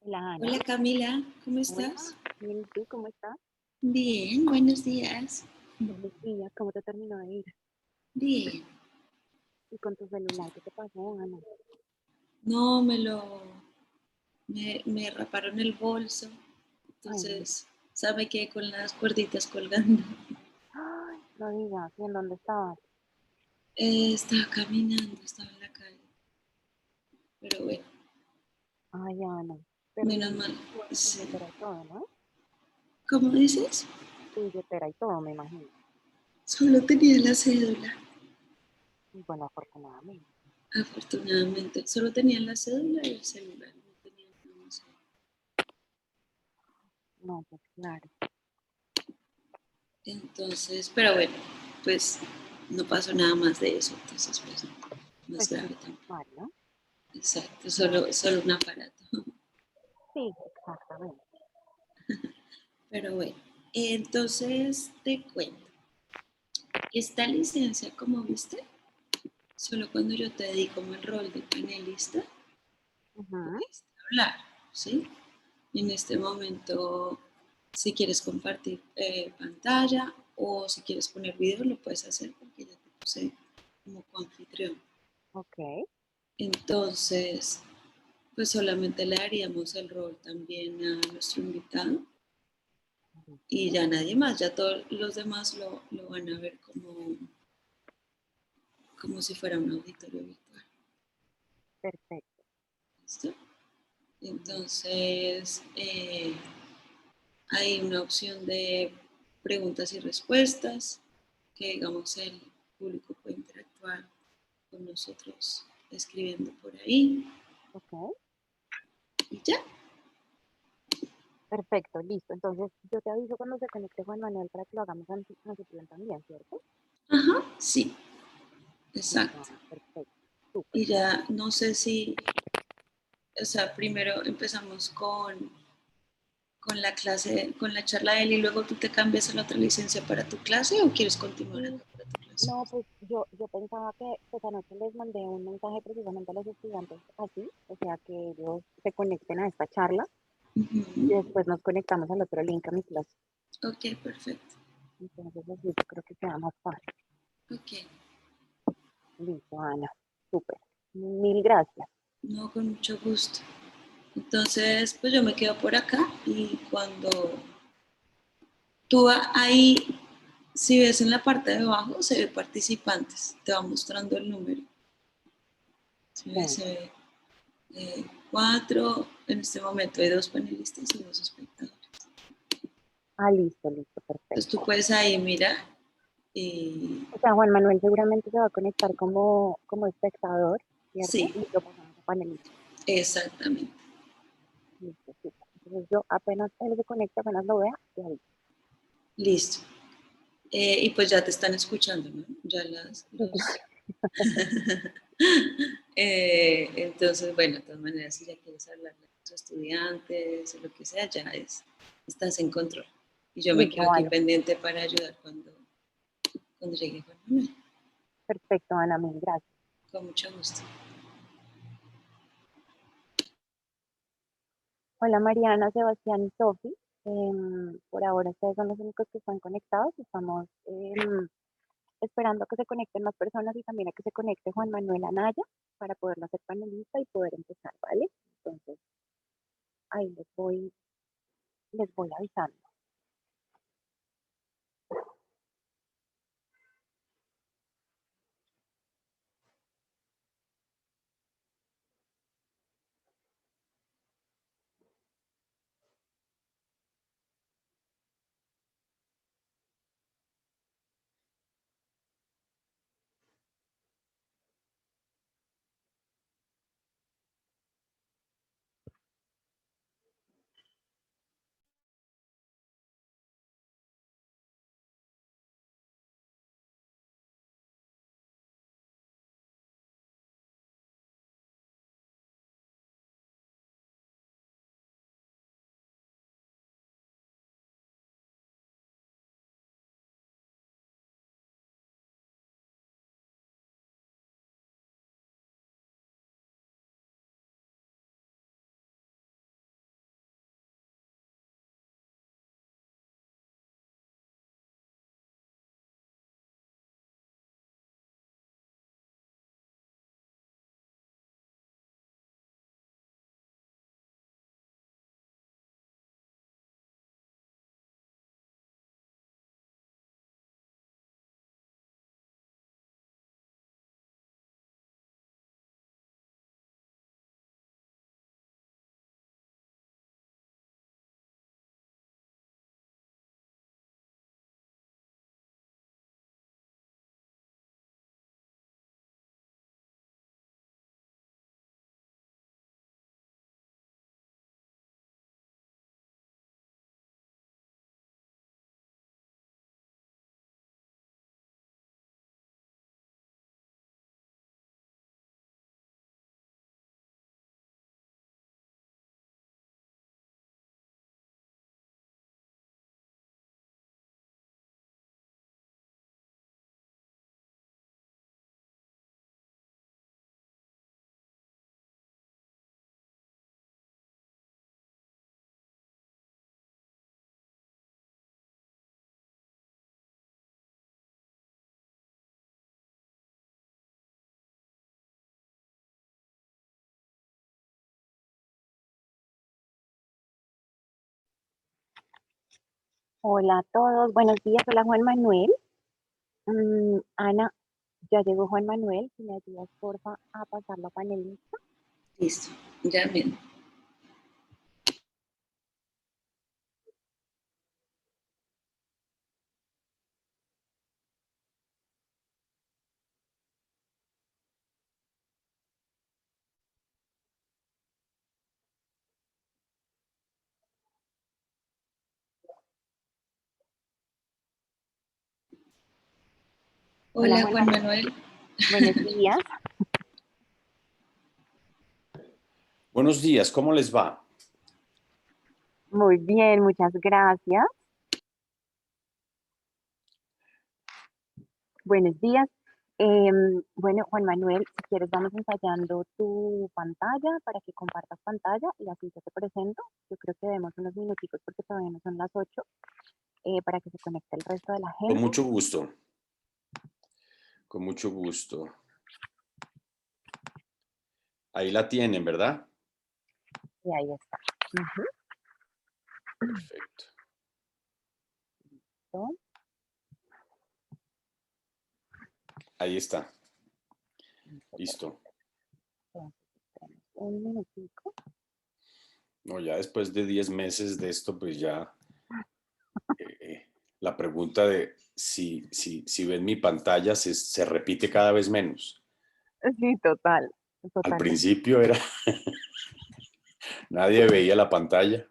Hola Ana, Hola Camila, ¿cómo hola, estás? bien, ¿y tú cómo estás? Bien, buenos días. Buenos días, ¿cómo te terminó de ir? Bien. ¿Y con tu celular qué te pasó, Ana? No, me raparon el bolso, Ay, no, entonces, ¿sabe qué? Con las cuerditas colgando. ay, no digas, ¿y en dónde estabas? Estaba caminando, estaba en la calle, pero bueno, Ay, Ana, pero menos tienes mal. tu Sí. billetera y todo, ¿no? ¿Cómo dices? Tu billetera y todo, me imagino. Solo tenía la cédula, Y bueno, afortunadamente. afortunadamente. Solo tenía la cédula y el celular, no tenía nada más. No, pues claro. Entonces, pero bueno, pues no pasó nada más de eso, entonces pues no es Pues grave menos tampoco. mal, ¿no? Exacto, No, solo un aparato. sí, exactamente. Pero bueno, entonces te cuento. Esta licencia, como viste, solo cuando yo te di como el rol de panelista, Ujú. puedes hablar, ¿sí? En este momento, si quieres compartir pantalla o si quieres poner video, lo puedes hacer porque ya te puse como coanfitrión. Ok, Entonces, pues solamente le daríamos el rol también a nuestro invitado y listo. ya nadie más, ya todos los demás lo van a ver como si fuera un auditorio virtual. Perfecto. ¿Listo? Listo. Entonces, hay una opción de preguntas y respuestas, que digamos el público puede interactuar con nosotros escribiendo por ahí Ok, y ya. perfecto, listo. Entonces, yo te aviso cuando se conecte Juan Manuel para que lo hagamos anfitrión también, ¿cierto? Ajá, sí, Listo, exacto. Ana, perfecto. Súper. Y ya no sé si, o sea, primero empezamos con la clase, con la charla de él y luego tú te cambias a la otra licencia para tu clase o quieres continuar Y acá para tu clase. no, pues yo pensaba que pues anoche les mandé un mensaje precisamente a los estudiantes así, o sea, que ellos se conecten a esta charla y Ujú. después nos conectamos al otro link a mi clase. Ok, perfecto. Entonces así yo creo que queda más fácil. Ok, Listo, Ana. Súper. Mil gracias. no, con mucho gusto. Entonces, pues yo me quedo por acá y cuando tú ahí, si ves en la parte de abajo, se ve participantes, te va mostrando el número. Si ves, Ven. se ve cuatro, en este momento hay dos panelistas y dos espectadores. Ah, listo, listo, Entonces tú perfecto. puedes ahí mirar y O sea, Juan Manuel seguramente se va a conectar como espectador, ¿cierto? sí, Y lo pasamos a panelista. exactamente. Listo, súper. Entonces yo apenas él se conecta, apenas lo vea, te aviso. Listo. Y pues ya te están escuchando, ¿no? Ya Sí, claro. entonces, bueno, de todas maneras, si ya quieres hablar de los estudiantes o lo que sea, estás en control. Y yo me Listo, quedo aquí vale. pendiente para ayudar cuando llegue Juan Manuel. Perfecto, Ana, mil gracias. Con mucho gusto. Hola Mariana, Sebastián y Sofi. Por ahora ustedes son los únicos que están conectados. Estamos esperando a que se conecten más personas y también a que se conecte Juan Manuel Anaya para poderlo hacer panelista y poder empezar, ¿vale? Entonces, ahí les voy avisando. Hola a todos, buenos días. Hola Juan Manuel. Ana, ya llegó Juan Manuel. Si me ayudas, porfa, a pasarlo a panelista. Listo, ya bien. Hola Hola Juan Juan Manuel, Manuel. buenos días. Buenos días, ¿cómo les va? Muy bien, muchas gracias. Buenos días. Bueno, Juan Manuel, si quieres vamos ensayando tu pantalla para que compartas pantalla y así yo te presento. Yo creo que demos unos minuticos porque todavía no son las 8 para que se conecte el resto de la Con gente. mucho gusto. Con mucho gusto. Ahí la tienen, ¿verdad? Y ahí está. Ujú. Perfecto. Listo. Ahí está. Listo, Listo. entonces, esperemos un minutico. No, ya después de 10 meses de esto, pues ya la pregunta de si ven mi pantalla se repite cada vez menos. Sí, total, Al totalmente. principio era, nadie veía la pantalla.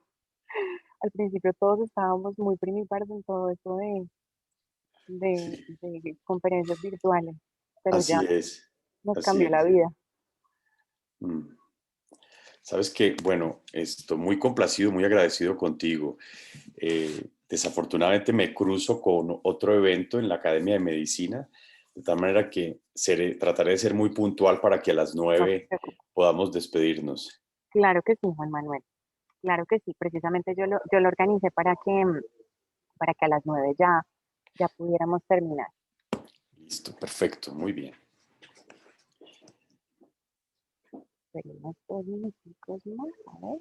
Al principio todos estábamos muy primipares en todo esto Sí, de conferencias virtuales, pero ya así es. nos Así cambió la es. vida. Mm. Sabes que, bueno, estoy muy complacido, muy agradecido contigo. Desafortunadamente me cruzo con otro evento en la Academia de Medicina, de tal manera que trataré de ser muy puntual para que a las No te 9 preocupes. podamos despedirnos. Claro que sí, Juan Manuel. Claro que sí. Precisamente yo lo organicé para que a las 9 ya pudiéramos terminar. Listo, perfecto, muy bien. Esperemos 2 minuticos más, a ver.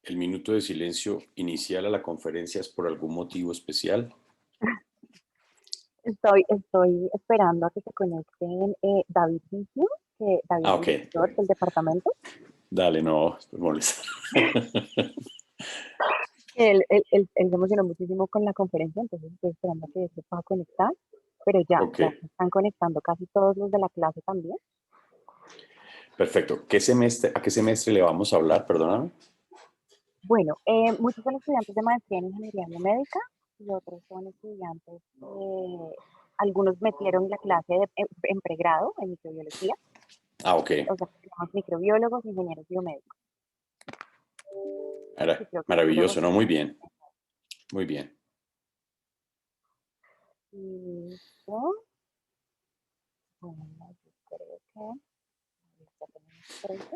¿El minuto de silencio inicial a la conferencia es por algún motivo especial? Estoy esperando a que se conecten David Vicio, que David Ah, es el ok. director del departamento. Dale, no, estoy molesto. Él se emocionó muchísimo con la conferencia, entonces estoy esperando a que se pueda conectar, pero Ok, ya se están conectando casi todos los de la clase también. perfecto. ¿A qué semestre le vamos a hablar? Perdóname. Bueno, muchos son estudiantes de maestría en ingeniería biomédica y otros son estudiantes, algunos metieron la clase en pregrado en microbiología, Ah, ok. o sea, tenemos microbiólogos, ingenieros biomédicos, y creo que biólogos. Maravilloso, ¿no? Muy bien, muy bien. Listo. Bueno, yo creo que ya tenemos 13.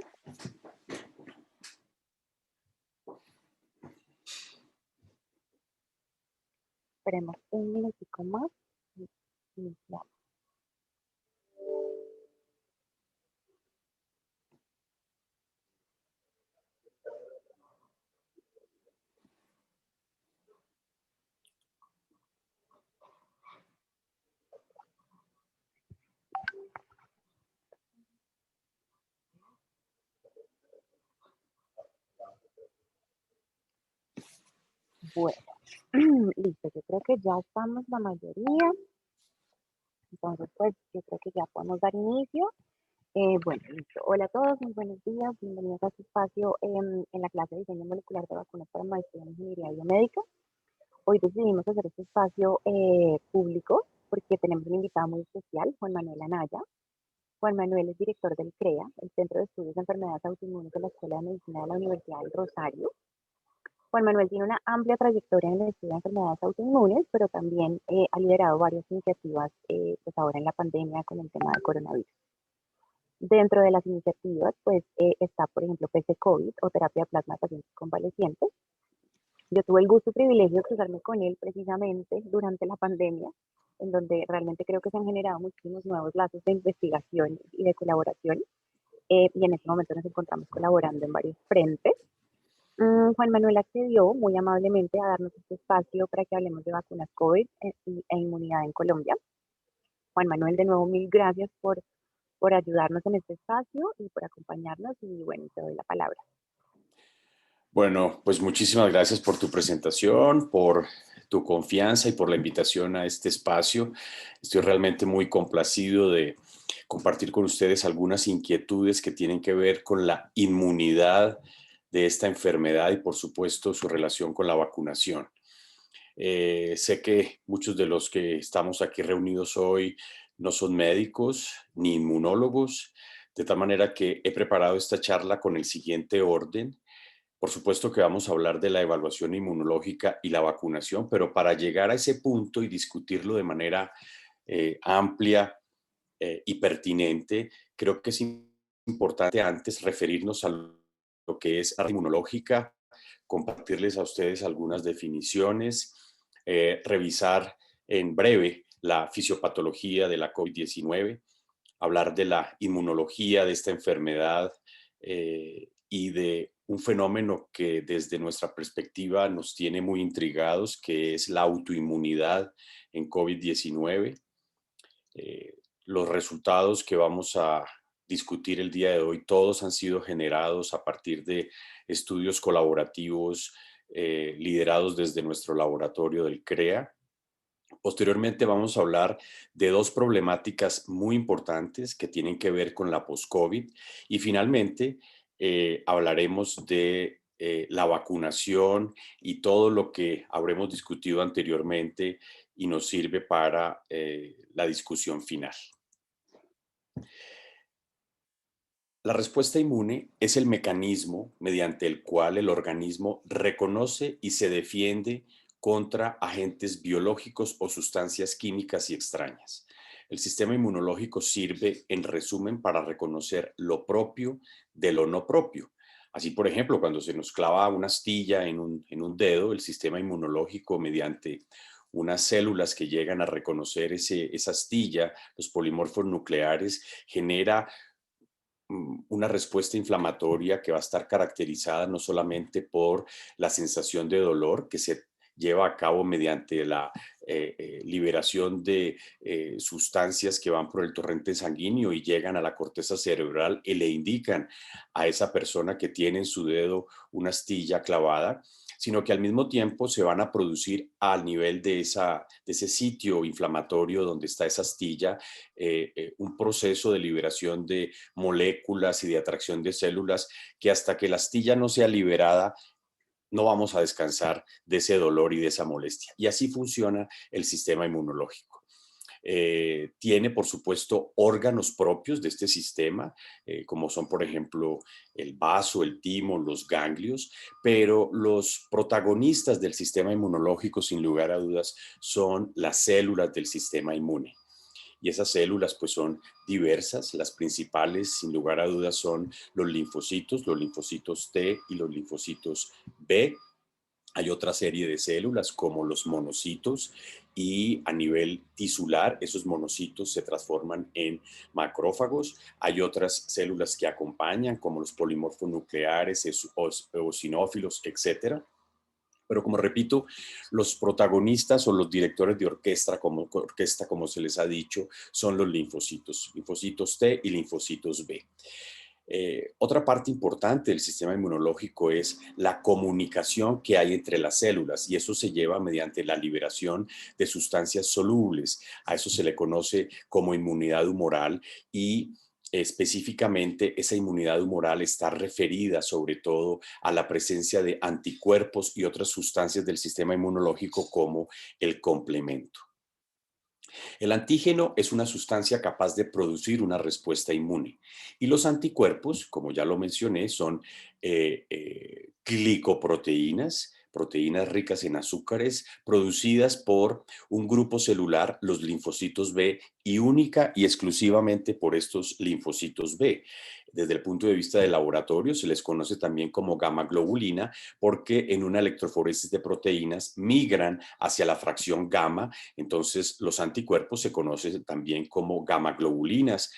Esperemos un minutico más y iniciamos. Bueno, listo, yo creo que ya estamos la mayoría, entonces pues yo creo que ya podemos dar inicio. Bueno, listo. Hola a todos, muy buenos días, bienvenidos a este espacio en la clase de diseño molecular de vacunas para maestría en ingeniería biomédica. Hoy decidimos hacer este espacio público porque tenemos un invitado muy especial, Juan Manuel Anaya. Juan Manuel es director del CREA, el Centro de Estudios de Enfermedades Autoinmunes de la Escuela de Medicina de la Universidad del Rosario. Juan Manuel tiene una amplia trayectoria en el estudio de enfermedades autoinmunes, pero también ha liderado varias iniciativas pues ahora en la pandemia con el tema del coronavirus. Dentro de las iniciativas, pues está, por ejemplo, PC COVID o terapia de plasma de pacientes convalecientes. Yo tuve el gusto y privilegio de cruzarme con él precisamente durante la pandemia, en donde realmente creo que se han generado muchísimos nuevos lazos de investigación y de colaboración. Y en este momento nos encontramos colaborando en varios frentes. Juan Manuel accedió muy amablemente a darnos este espacio para que hablemos de vacunas COVID e inmunidad en Colombia. Juan Manuel, de nuevo, mil gracias por ayudarnos en este espacio y por acompañarnos. Y bueno, te doy la palabra. Bueno, pues muchísimas gracias por tu presentación, por tu confianza y por la invitación a este espacio. Estoy realmente muy complacido de compartir con ustedes algunas inquietudes que tienen que ver con la inmunidad de esta enfermedad y, por supuesto, su relación con la vacunación. Sé que muchos de los que estamos aquí reunidos hoy no son médicos ni inmunólogos, de tal manera que he preparado esta charla con el siguiente orden. Por supuesto que vamos a hablar de la evaluación inmunológica y la vacunación, pero para llegar a ese punto y discutirlo de manera amplia y pertinente, creo que es importante antes referirnos a lo que es la inmunológica, compartirles a ustedes algunas definiciones, revisar en breve la fisiopatología de la COVID-19, hablar de la inmunología de esta enfermedad y de un fenómeno que desde nuestra perspectiva nos tiene muy intrigados, que es la autoinmunidad en COVID-19. Los resultados que vamos a discutir el día de hoy, todos han sido generados a partir de estudios colaborativos liderados desde nuestro laboratorio del CREA. Posteriormente vamos a hablar de dos problemáticas muy importantes que tienen que ver con la post-COVID y finalmente hablaremos de la vacunación y todo lo que habremos discutido anteriormente y nos sirve para la discusión final. La respuesta inmune es el mecanismo mediante el cual el organismo reconoce y se defiende contra agentes biológicos o sustancias químicas y extrañas. El sistema inmunológico sirve, en resumen, para reconocer lo propio de lo no propio. Así, por ejemplo, cuando se nos clava una astilla en un dedo, el sistema inmunológico, mediante unas células que llegan a reconocer esa astilla, los polimorfos nucleares, genera una respuesta inflamatoria que va a estar caracterizada no solamente por la sensación de dolor que se lleva a cabo mediante la liberación de sustancias que van por el torrente sanguíneo y llegan a la corteza cerebral y le indican a esa persona que tiene en su dedo una astilla clavada, sino que al mismo tiempo se van a producir al nivel de ese sitio inflamatorio donde está esa astilla, un proceso de liberación de moléculas y de atracción de células que hasta que la astilla no sea liberada, no vamos a descansar de ese dolor y de esa molestia. Y así funciona el sistema inmunológico. Tiene, por supuesto, órganos propios de este sistema, como son, por ejemplo, el vaso, el timo, los ganglios, pero los protagonistas del sistema inmunológico, sin lugar a dudas, son las células del sistema inmune. Y esas células pues son diversas. Las principales, sin lugar a dudas, son los linfocitos T y los linfocitos B. Hay otra serie de células como los monocitos y a nivel tisular esos monocitos se transforman en macrófagos. Hay otras células que acompañan como los polimorfos nucleares, eosinófilos, etcétera. Pero como repito, los protagonistas o los directores de orquesta, como se les ha dicho, son los linfocitos T y linfocitos B. Otra parte importante del sistema inmunológico es la comunicación que hay entre las células y eso se lleva mediante la liberación de sustancias solubles. A eso se le conoce como inmunidad humoral y específicamente esa inmunidad humoral está referida sobre todo a la presencia de anticuerpos y otras sustancias del sistema inmunológico como el complemento. El antígeno es una sustancia capaz de producir una respuesta inmune y los anticuerpos, como ya lo mencioné, son glicoproteínas, proteínas ricas en azúcares producidas por un grupo celular, los linfocitos B, y única y exclusivamente por estos linfocitos B. Desde el punto de vista del laboratorio se les conoce también como gamma globulina porque en una electroforesis de proteínas migran hacia la fracción gamma. Entonces, los anticuerpos se conocen también como gamma globulinas,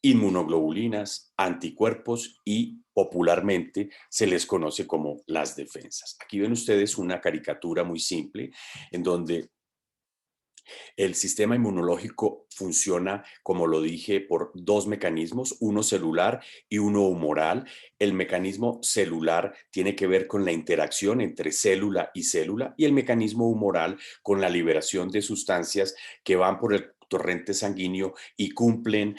inmunoglobulinas, anticuerpos y popularmente se les conoce como las defensas. Aquí ven ustedes una caricatura muy simple en donde el sistema inmunológico funciona, como lo dije, por dos mecanismos, uno celular y uno humoral. El mecanismo celular tiene que ver con la interacción entre célula y el mecanismo humoral con la liberación de sustancias que van por el torrente sanguíneo y cumplen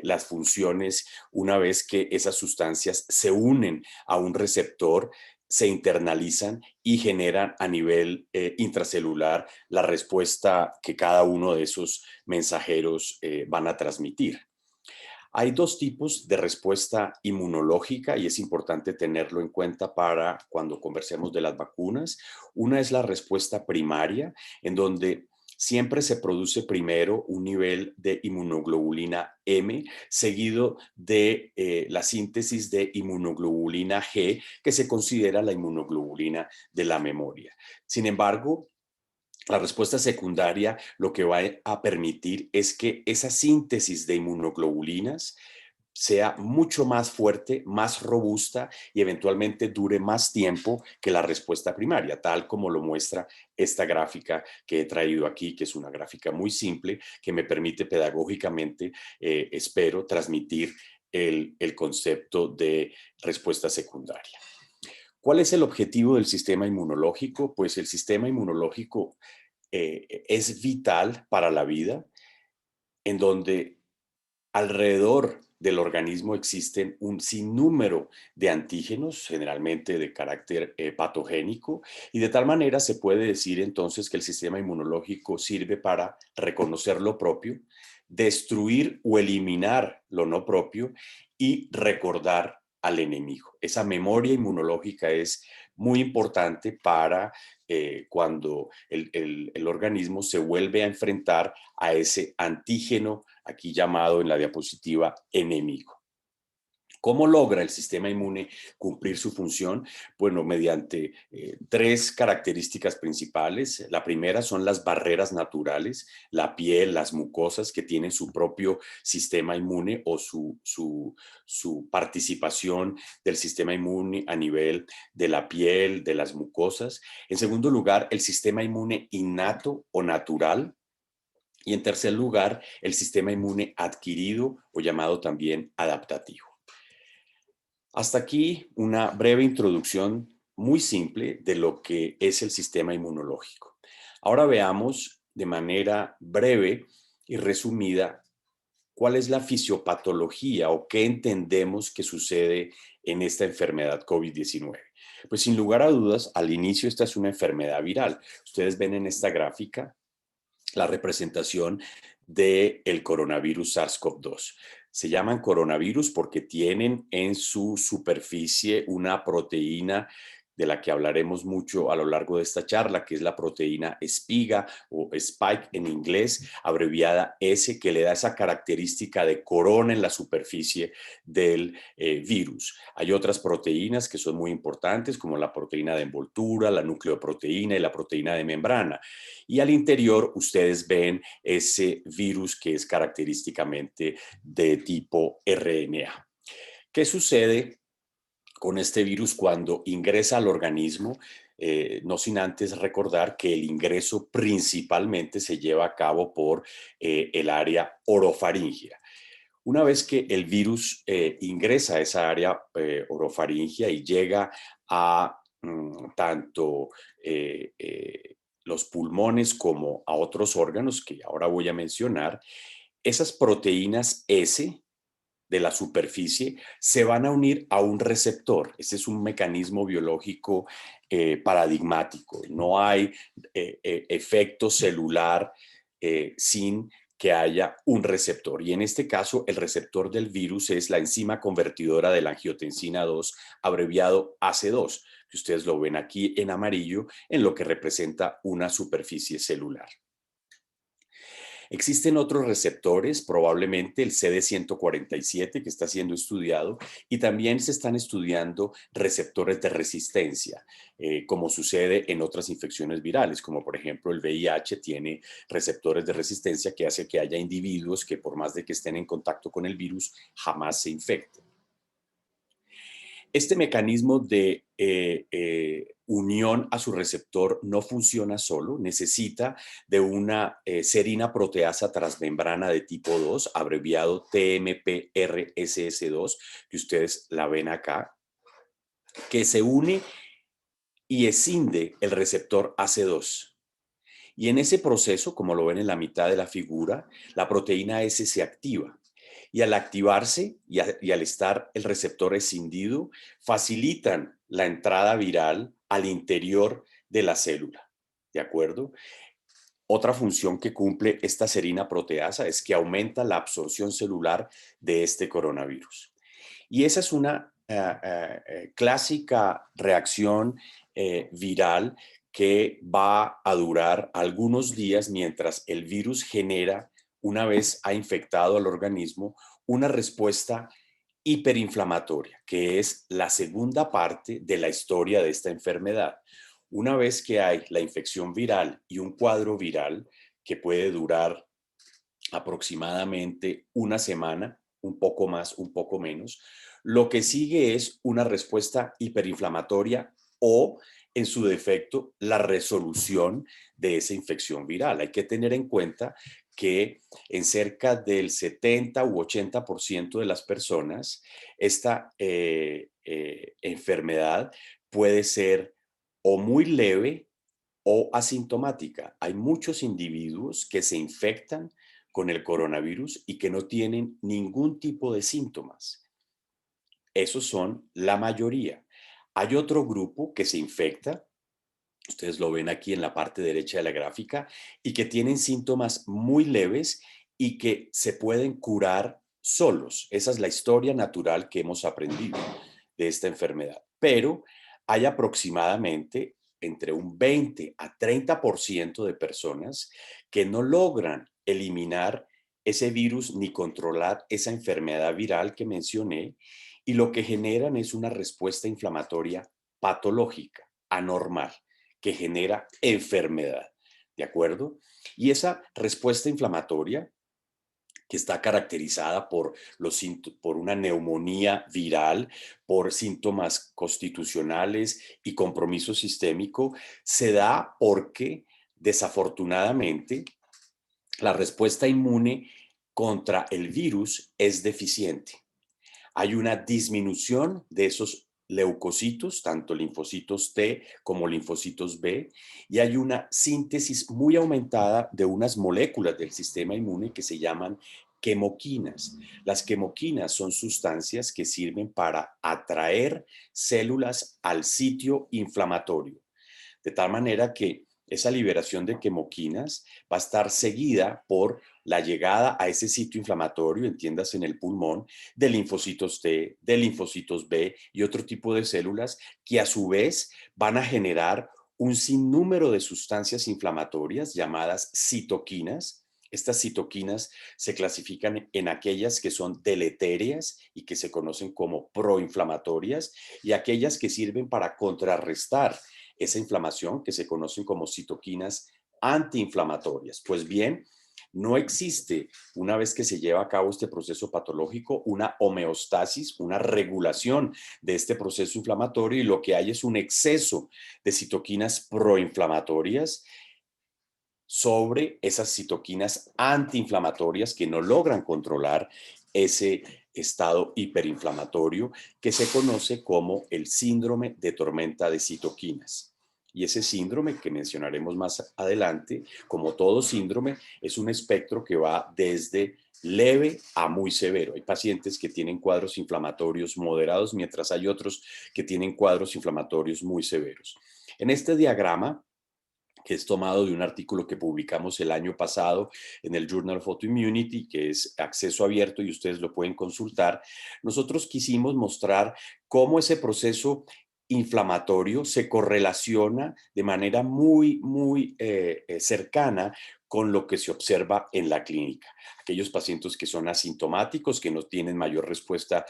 las funciones una vez que esas sustancias se unen a un receptor, se internalizan y generan a nivel intracelular la respuesta que cada uno de esos mensajeros van a transmitir. Hay dos tipos de respuesta inmunológica y es importante tenerlo en cuenta para cuando conversemos de las vacunas. Una es la respuesta primaria, en donde siempre se produce primero un nivel de inmunoglobulina M, seguido de la síntesis de inmunoglobulina G, que se considera la inmunoglobulina de la memoria. Sin embargo, la respuesta secundaria lo que va a permitir es que esa síntesis de inmunoglobulinas sea mucho más fuerte, más robusta y eventualmente dure más tiempo que la respuesta primaria, tal como lo muestra esta gráfica que he traído aquí, que es una gráfica muy simple que me permite pedagógicamente, espero, transmitir el concepto de respuesta secundaria. ¿Cuál es el objetivo del sistema inmunológico? Pues el sistema inmunológico es vital para la vida, en donde alrededor del organismo existen un sinnúmero de antígenos, generalmente de carácter patogénico, y de tal manera se puede decir entonces que el sistema inmunológico sirve para reconocer lo propio, destruir o eliminar lo no propio y recordar al enemigo. Esa memoria inmunológica es muy importante para cuando el organismo se vuelve a enfrentar a ese antígeno, aquí llamado en la diapositiva enemigo. ¿Cómo logra el sistema inmune cumplir su función? Bueno, mediante tres características principales. La primera son las barreras naturales, la piel, las mucosas que tienen su propio sistema inmune o su participación del sistema inmune a nivel de la piel, de las mucosas. En segundo lugar, el sistema inmune innato o natural. Y en tercer lugar, el sistema inmune adquirido o llamado también adaptativo. Hasta aquí una breve introducción muy simple de lo que es el sistema inmunológico. Ahora veamos de manera breve y resumida cuál es la fisiopatología o qué entendemos que sucede en esta enfermedad COVID-19. Pues sin lugar a dudas, al inicio esta es una enfermedad viral. Ustedes ven en esta gráfica la representación del coronavirus SARS-CoV-2. Se llaman coronavirus porque tienen en su superficie una proteína de la que hablaremos mucho a lo largo de esta charla, que es la proteína espiga o spike en inglés, abreviada S, que le da esa característica de corona en la superficie del virus. Hay otras proteínas que son muy importantes, como la proteína de envoltura, la nucleoproteína y la proteína de membrana. Y al interior ustedes ven ese virus que es característicamente de tipo RNA. ¿Qué sucede con este virus cuando ingresa al organismo? No sin antes recordar que el ingreso principalmente se lleva a cabo por el área orofaríngea. Una vez que el virus ingresa a esa área orofaringea y llega a tanto los pulmones como a otros órganos que ahora voy a mencionar, esas proteínas S de la superficie se van a unir a un receptor. Este es un mecanismo biológico paradigmático. No hay efecto celular sin que haya un receptor. Y en este caso, el receptor del virus es la enzima convertidora de la angiotensina 2, abreviado AC2, que ustedes lo ven aquí en amarillo, en lo que representa una superficie celular. Existen otros receptores, probablemente el CD147 que está siendo estudiado, y también se están estudiando receptores de resistencia, como sucede en otras infecciones virales, como por ejemplo el VIH tiene receptores de resistencia que hace que haya individuos que por más de que estén en contacto con el virus, jamás se infecten. Este mecanismo de unión a su receptor no funciona solo, necesita de una serina proteasa transmembrana de tipo 2, abreviado TMPRSS2, que ustedes la ven acá, que se une y escinde el receptor AC2. Y en ese proceso, como lo ven en la mitad de la figura, la proteína S se activa. Y al activarse y al estar el receptor escindido, facilitan la entrada viral al interior de la célula. ¿De acuerdo? Otra función que cumple esta serina proteasa es que aumenta la absorción celular de este coronavirus. Y esa es una clásica reacción viral que va a durar algunos días mientras el virus genera, una vez ha infectado al organismo, una respuesta hiperinflamatoria, que es la segunda parte de la historia de esta enfermedad. Una vez que hay la infección viral y un cuadro viral que puede durar aproximadamente una semana, un poco más, un poco menos, lo que sigue es una respuesta hiperinflamatoria o, en su defecto, la resolución de esa infección viral. Hay que tener en cuenta que en cerca del 70 u 80% de las personas, esta enfermedad puede ser o muy leve o asintomática. Hay muchos individuos que se infectan con el coronavirus y que no tienen ningún tipo de síntomas. Esos son la mayoría. Hay otro grupo que se infecta, ustedes lo ven aquí en la parte derecha de la gráfica, y que tienen síntomas muy leves y que se pueden curar solos. Esa es la historia natural que hemos aprendido de esta enfermedad. Pero hay aproximadamente entre un 20 a 30% de personas que no logran eliminar ese virus ni controlar esa enfermedad viral que mencioné, y lo que generan es una respuesta inflamatoria patológica, anormal, que genera enfermedad, ¿de acuerdo? Y esa respuesta inflamatoria, que está caracterizada por una neumonía viral, por síntomas constitucionales y compromiso sistémico, se da porque, desafortunadamente, la respuesta inmune contra el virus es deficiente. Hay una disminución de esos leucocitos, tanto linfocitos T como linfocitos B, y hay una síntesis muy aumentada de unas moléculas del sistema inmune que se llaman quemoquinas. Las quemoquinas son sustancias que sirven para atraer células al sitio inflamatorio, de tal manera que esa liberación de quemoquinas va a estar seguida por la llegada a ese sitio inflamatorio, entiéndase en el pulmón, de linfocitos T, de linfocitos B y otro tipo de células que a su vez van a generar un sinnúmero de sustancias inflamatorias llamadas citoquinas. Estas citoquinas se clasifican en aquellas que son deleterias y que se conocen como proinflamatorias, y aquellas que sirven para contrarrestar esa inflamación, que se conocen como citoquinas antiinflamatorias. Pues bien, no existe, una vez que se lleva a cabo este proceso patológico, una homeostasis, una regulación de este proceso inflamatorio, y lo que hay es un exceso de citoquinas proinflamatorias sobre esas citoquinas antiinflamatorias que no logran controlar ese estado hiperinflamatorio que se conoce como el síndrome de tormenta de citoquinas. Y ese síndrome que mencionaremos más adelante, como todo síndrome, es un espectro que va desde leve a muy severo. Hay pacientes que tienen cuadros inflamatorios moderados, mientras hay otros que tienen cuadros inflamatorios muy severos. En este diagrama, que es tomado de un artículo que publicamos el año pasado en el Journal of Autoimmunity, que es acceso abierto y ustedes lo pueden consultar, nosotros quisimos mostrar cómo ese proceso inflamatorio se correlaciona de manera muy cercana con lo que se observa en la clínica. Aquellos pacientes que son asintomáticos, que no tienen mayor respuesta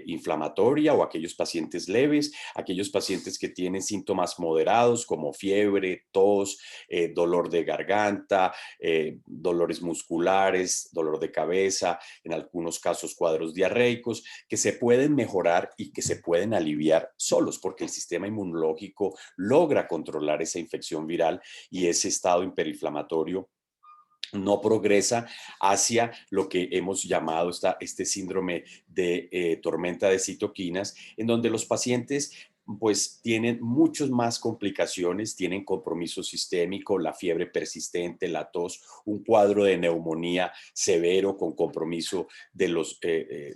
inflamatoria, o aquellos pacientes leves, aquellos pacientes que tienen síntomas moderados como fiebre, tos, dolor de garganta, dolores musculares, dolor de cabeza, en algunos casos cuadros diarreicos, que se pueden mejorar y que se pueden aliviar solos, porque el sistema inmunológico logra controlar esa infección viral y ese estado hiperinflamatorio no progresa hacia lo que hemos llamado este síndrome de tormenta de citoquinas, en donde los pacientes pues tienen muchas más complicaciones, tienen compromiso sistémico, la fiebre persistente, la tos, un cuadro de neumonía severo con compromiso de los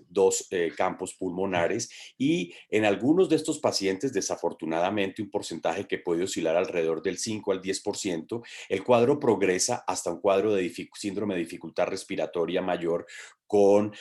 dos campos pulmonares, y en algunos de estos pacientes, desafortunadamente, un porcentaje que puede oscilar alrededor del 5 al 10%, el cuadro progresa hasta un cuadro de síndrome de dificultad respiratoria mayor con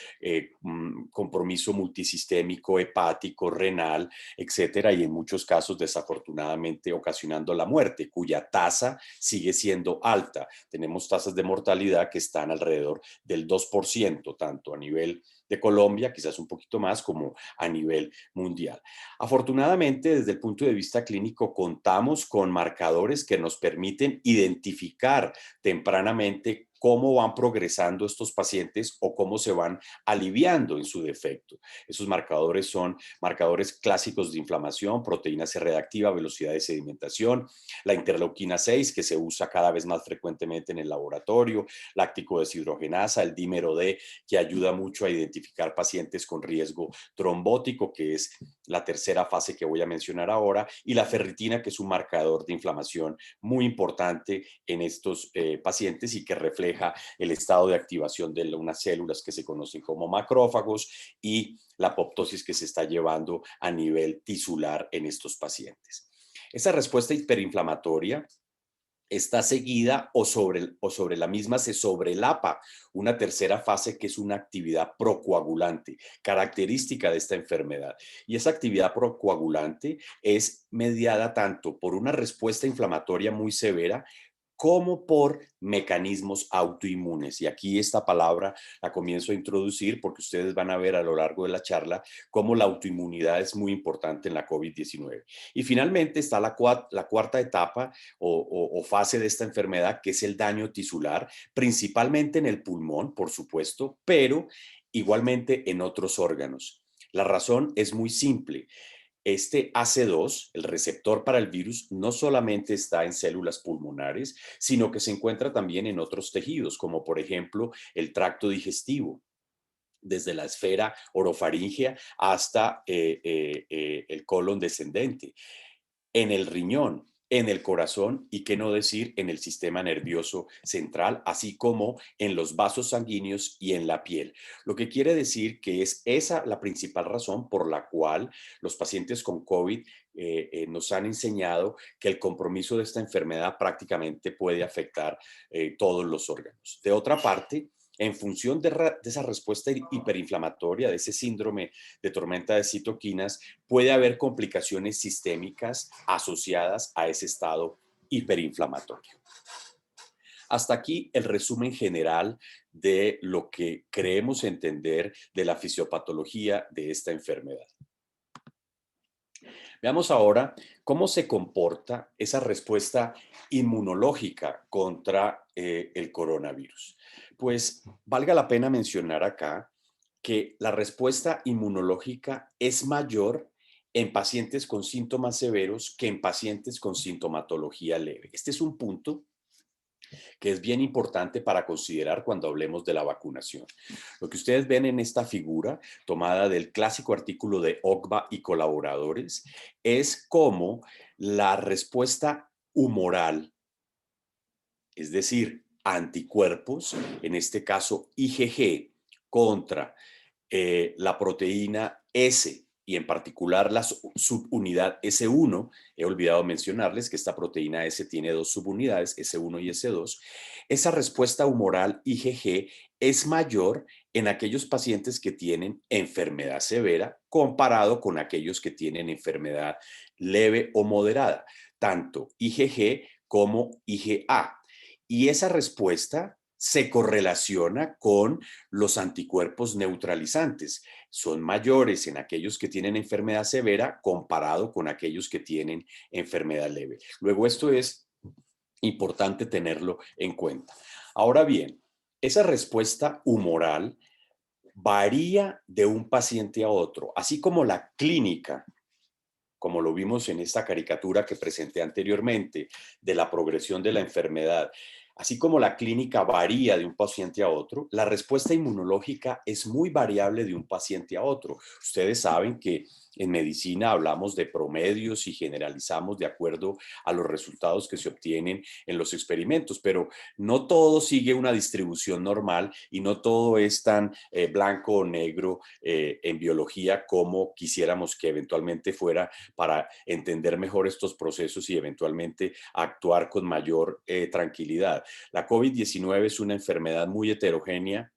compromiso multisistémico, hepático, renal, etcétera, y en muchos casos desafortunadamente ocasionando la muerte, cuya tasa sigue siendo alta. Tenemos tasas de mortalidad que están alrededor del 2%, tanto a nivel de Colombia, quizás un poquito más, como a nivel mundial. Afortunadamente, desde el punto de vista clínico, contamos con marcadores que nos permiten identificar tempranamente cómo van progresando estos pacientes o cómo se van aliviando en su defecto. Esos marcadores son marcadores clásicos de inflamación, proteína C reactiva, velocidad de sedimentación, la interleuquina 6, que se usa cada vez más frecuentemente en el laboratorio, láctico deshidrogenasa, el dímero D, que ayuda mucho a identificar pacientes con riesgo trombótico, que es la tercera fase que voy a mencionar ahora, y la ferritina, que es un marcador de inflamación muy importante en estos pacientes y que refleja el estado de activación de unas células que se conocen como macrófagos y la apoptosis que se está llevando a nivel tisular en estos pacientes. Esa respuesta hiperinflamatoria está seguida o sobre la misma se sobrelapa una tercera fase, que es una actividad procoagulante, característica de esta enfermedad. Y esa actividad procoagulante es mediada tanto por una respuesta inflamatoria muy severa como por mecanismos autoinmunes. Y aquí esta palabra la comienzo a introducir porque ustedes van a ver a lo largo de la charla cómo la autoinmunidad es muy importante en la COVID-19. Y finalmente está la cuarta etapa o fase de esta enfermedad, que es el daño tisular, principalmente en el pulmón, por supuesto, pero igualmente en otros órganos. La razón es muy simple. Este AC2, el receptor para el virus, no solamente está en células pulmonares, sino que se encuentra también en otros tejidos, como por ejemplo el tracto digestivo, desde la esfera orofaríngea hasta el colon descendente, en el riñón, en el corazón y, qué no decir, en el sistema nervioso central, así como en los vasos sanguíneos y en la piel. Lo que quiere decir que es esa la principal razón por la cual los pacientes con COVID nos han enseñado que el compromiso de esta enfermedad prácticamente puede afectar todos los órganos. De otra parte, en función de esa respuesta hiperinflamatoria, de ese síndrome de tormenta de citoquinas, puede haber complicaciones sistémicas asociadas a ese estado hiperinflamatorio. Hasta aquí el resumen general de lo que creemos entender de la fisiopatología de esta enfermedad. Veamos ahora cómo se comporta esa respuesta inmunológica contra el coronavirus. Pues valga la pena mencionar acá que la respuesta inmunológica es mayor en pacientes con síntomas severos que en pacientes con sintomatología leve. Este es un punto que es bien importante para considerar cuando hablemos de la vacunación. Lo que ustedes ven en esta figura, tomada del clásico artículo de Ogba y colaboradores, es cómo la respuesta humoral, es decir, anticuerpos, en este caso IgG, contra la proteína S y en particular la subunidad S1, he olvidado mencionarles que esta proteína S tiene dos subunidades, S1 y S2, esa respuesta humoral IgG es mayor en aquellos pacientes que tienen enfermedad severa comparado con aquellos que tienen enfermedad leve o moderada, tanto IgG como IgA. Y esa respuesta se correlaciona con los anticuerpos neutralizantes. Son mayores en aquellos que tienen enfermedad severa comparado con aquellos que tienen enfermedad leve. Luego, esto es importante tenerlo en cuenta. Ahora bien, esa respuesta humoral varía de un paciente a otro, así como la clínica, como lo vimos en esta caricatura que presenté anteriormente, de la progresión de la enfermedad. Así como la clínica varía de un paciente a otro, la respuesta inmunológica es muy variable de un paciente a otro. Ustedes saben que en medicina hablamos de promedios y generalizamos de acuerdo a los resultados que se obtienen en los experimentos, pero no todo sigue una distribución normal y no todo es tan blanco o negro en biología como quisiéramos que eventualmente fuera para entender mejor estos procesos y eventualmente actuar con mayor tranquilidad. La COVID-19 es una enfermedad muy heterogénea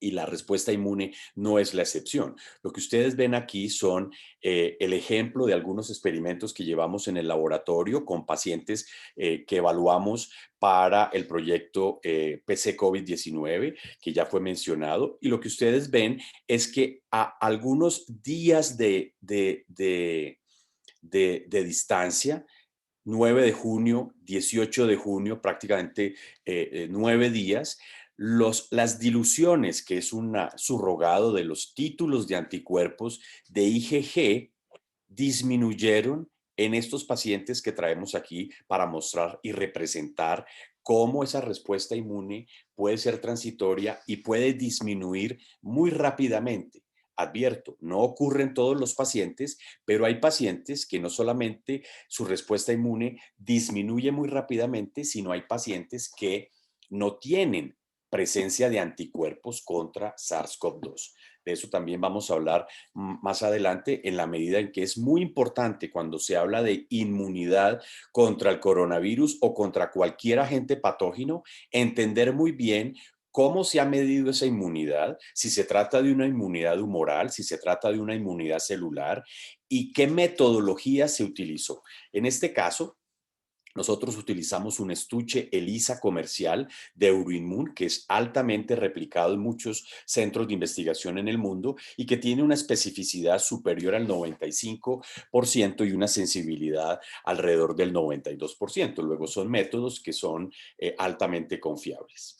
y la respuesta inmune no es la excepción. Lo que ustedes ven aquí son el ejemplo de algunos experimentos que llevamos en el laboratorio con pacientes que evaluamos para el proyecto PC COVID-19, que ya fue mencionado. Y lo que ustedes ven es que a algunos días de distancia, 9 de junio, 18 de junio, prácticamente 9 días, las diluciones, que es un surrogado de los títulos de anticuerpos de IgG, disminuyeron en estos pacientes que traemos aquí para mostrar y representar cómo esa respuesta inmune puede ser transitoria y puede disminuir muy rápidamente. Advierto, no ocurre en todos los pacientes, pero hay pacientes que no solamente su respuesta inmune disminuye muy rápidamente, sino hay pacientes que no tienen presencia de anticuerpos contra SARS-CoV-2. De eso también vamos a hablar más adelante, en la medida en que es muy importante cuando se habla de inmunidad contra el coronavirus o contra cualquier agente patógeno, entender muy bien cómo se ha medido esa inmunidad, si se trata de una inmunidad humoral, si se trata de una inmunidad celular y qué metodología se utilizó. En este caso, nosotros utilizamos un estuche ELISA comercial de Euroinmun, que es altamente replicado en muchos centros de investigación en el mundo y que tiene una especificidad superior al 95% y una sensibilidad alrededor del 92%. Luego son métodos que son altamente confiables.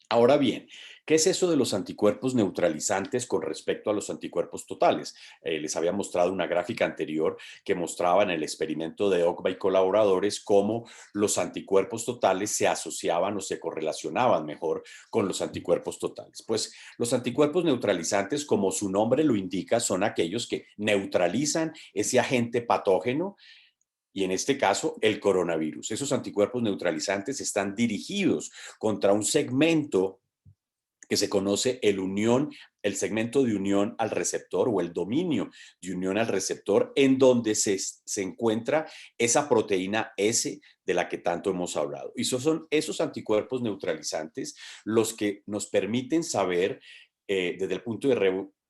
Ahora bien, ¿qué es eso de los anticuerpos neutralizantes con respecto a los anticuerpos totales? Les había mostrado una gráfica anterior que mostraba en el experimento de Ogba y colaboradores cómo los anticuerpos totales se asociaban o se correlacionaban mejor con los anticuerpos totales. Pues los anticuerpos neutralizantes, como su nombre lo indica, son aquellos que neutralizan ese agente patógeno y en este caso el coronavirus. Esos anticuerpos neutralizantes están dirigidos contra un segmento que se conoce el segmento de unión al receptor o el dominio de unión al receptor, en donde se encuentra esa proteína S de la que tanto hemos hablado. Y son esos anticuerpos neutralizantes los que nos permiten saber desde el punto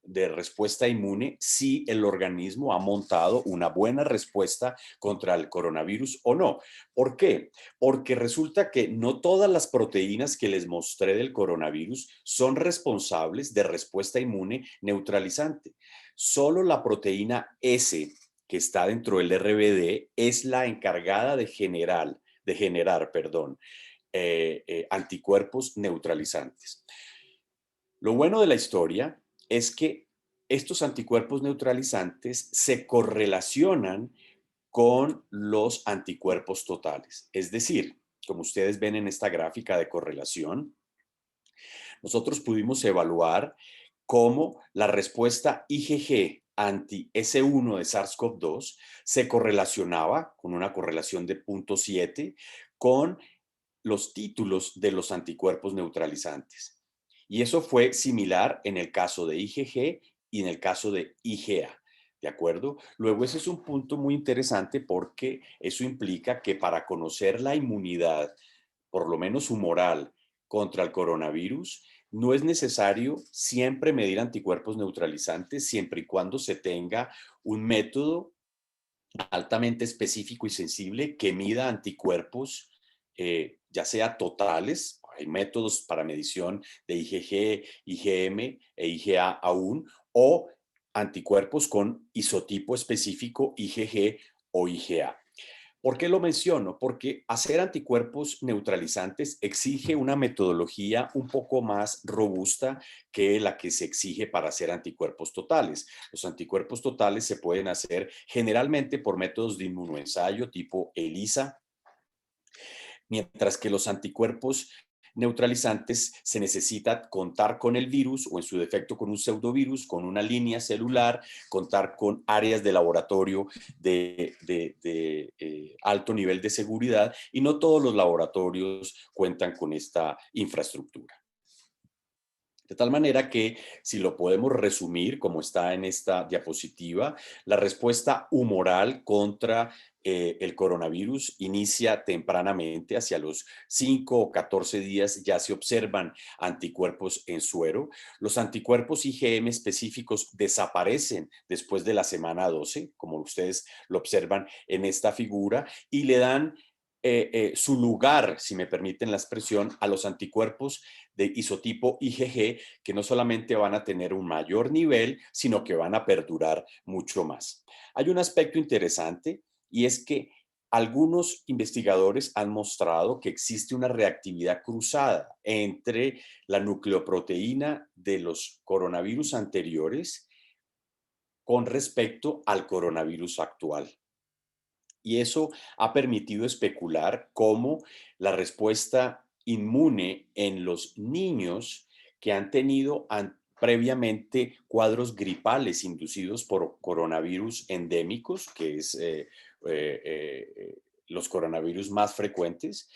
de respuesta inmune si el organismo ha montado una buena respuesta contra el coronavirus o no. ¿Por qué? Porque resulta que no todas las proteínas que les mostré del coronavirus son responsables de respuesta inmune neutralizante. Solo la proteína S que está dentro del RBD es la encargada de generar anticuerpos neutralizantes. Lo bueno de la historia es que estos anticuerpos neutralizantes se correlacionan con los anticuerpos totales. Es decir, como ustedes ven en esta gráfica de correlación, nosotros pudimos evaluar cómo la respuesta IgG anti-S1 de SARS-CoV-2 se correlacionaba con una correlación de 0.7 con los títulos de los anticuerpos neutralizantes. Y eso fue similar en el caso de IgG y en el caso de IgA. ¿De acuerdo? Luego ese es un punto muy interesante porque eso implica que para conocer la inmunidad, por lo menos humoral, contra el coronavirus, no es necesario siempre medir anticuerpos neutralizantes siempre y cuando se tenga un método altamente específico y sensible que mida anticuerpos, ya sea totales, hay métodos para medición de IgG, IgM e IgA aún, o anticuerpos con isotipo específico IgG o IgA. ¿Por qué lo menciono? Porque hacer anticuerpos neutralizantes exige una metodología un poco más robusta que la que se exige para hacer anticuerpos totales. Los anticuerpos totales se pueden hacer generalmente por métodos de inmunoensayo tipo ELISA, mientras que los anticuerpos neutralizantes se necesita contar con el virus o en su defecto con un pseudovirus, con una línea celular, contar con áreas de laboratorio de alto nivel de seguridad y no todos los laboratorios cuentan con esta infraestructura. De tal manera que, si lo podemos resumir, como está en esta diapositiva, la respuesta humoral contra el coronavirus inicia tempranamente, hacia los 5 o 14 días ya se observan anticuerpos en suero. Los anticuerpos IgM específicos desaparecen después de la semana 12, como ustedes lo observan en esta figura, y le dan su lugar, si me permiten la expresión, a los anticuerpos de isotipo IgG, que no solamente van a tener un mayor nivel, sino que van a perdurar mucho más. Hay un aspecto interesante y es que algunos investigadores han mostrado que existe una reactividad cruzada entre la nucleoproteína de los coronavirus anteriores con respecto al coronavirus actual. Y eso ha permitido especular cómo la respuesta inmune en los niños que han tenido previamente cuadros gripales inducidos por coronavirus endémicos, que es los coronavirus más frecuentes,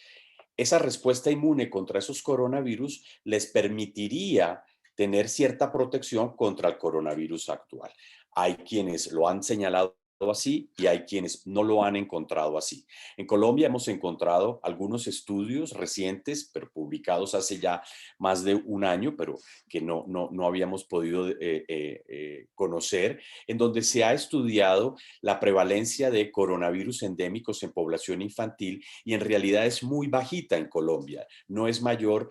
esa respuesta inmune contra esos coronavirus les permitiría tener cierta protección contra el coronavirus actual. Hay quienes lo han señalado así y hay quienes no lo han encontrado así. En Colombia hemos encontrado algunos estudios recientes, pero publicados hace ya más de un año, pero que no habíamos podido conocer, en donde se ha estudiado la prevalencia de coronavirus endémicos en población infantil y en realidad es muy bajita en Colombia, no es mayor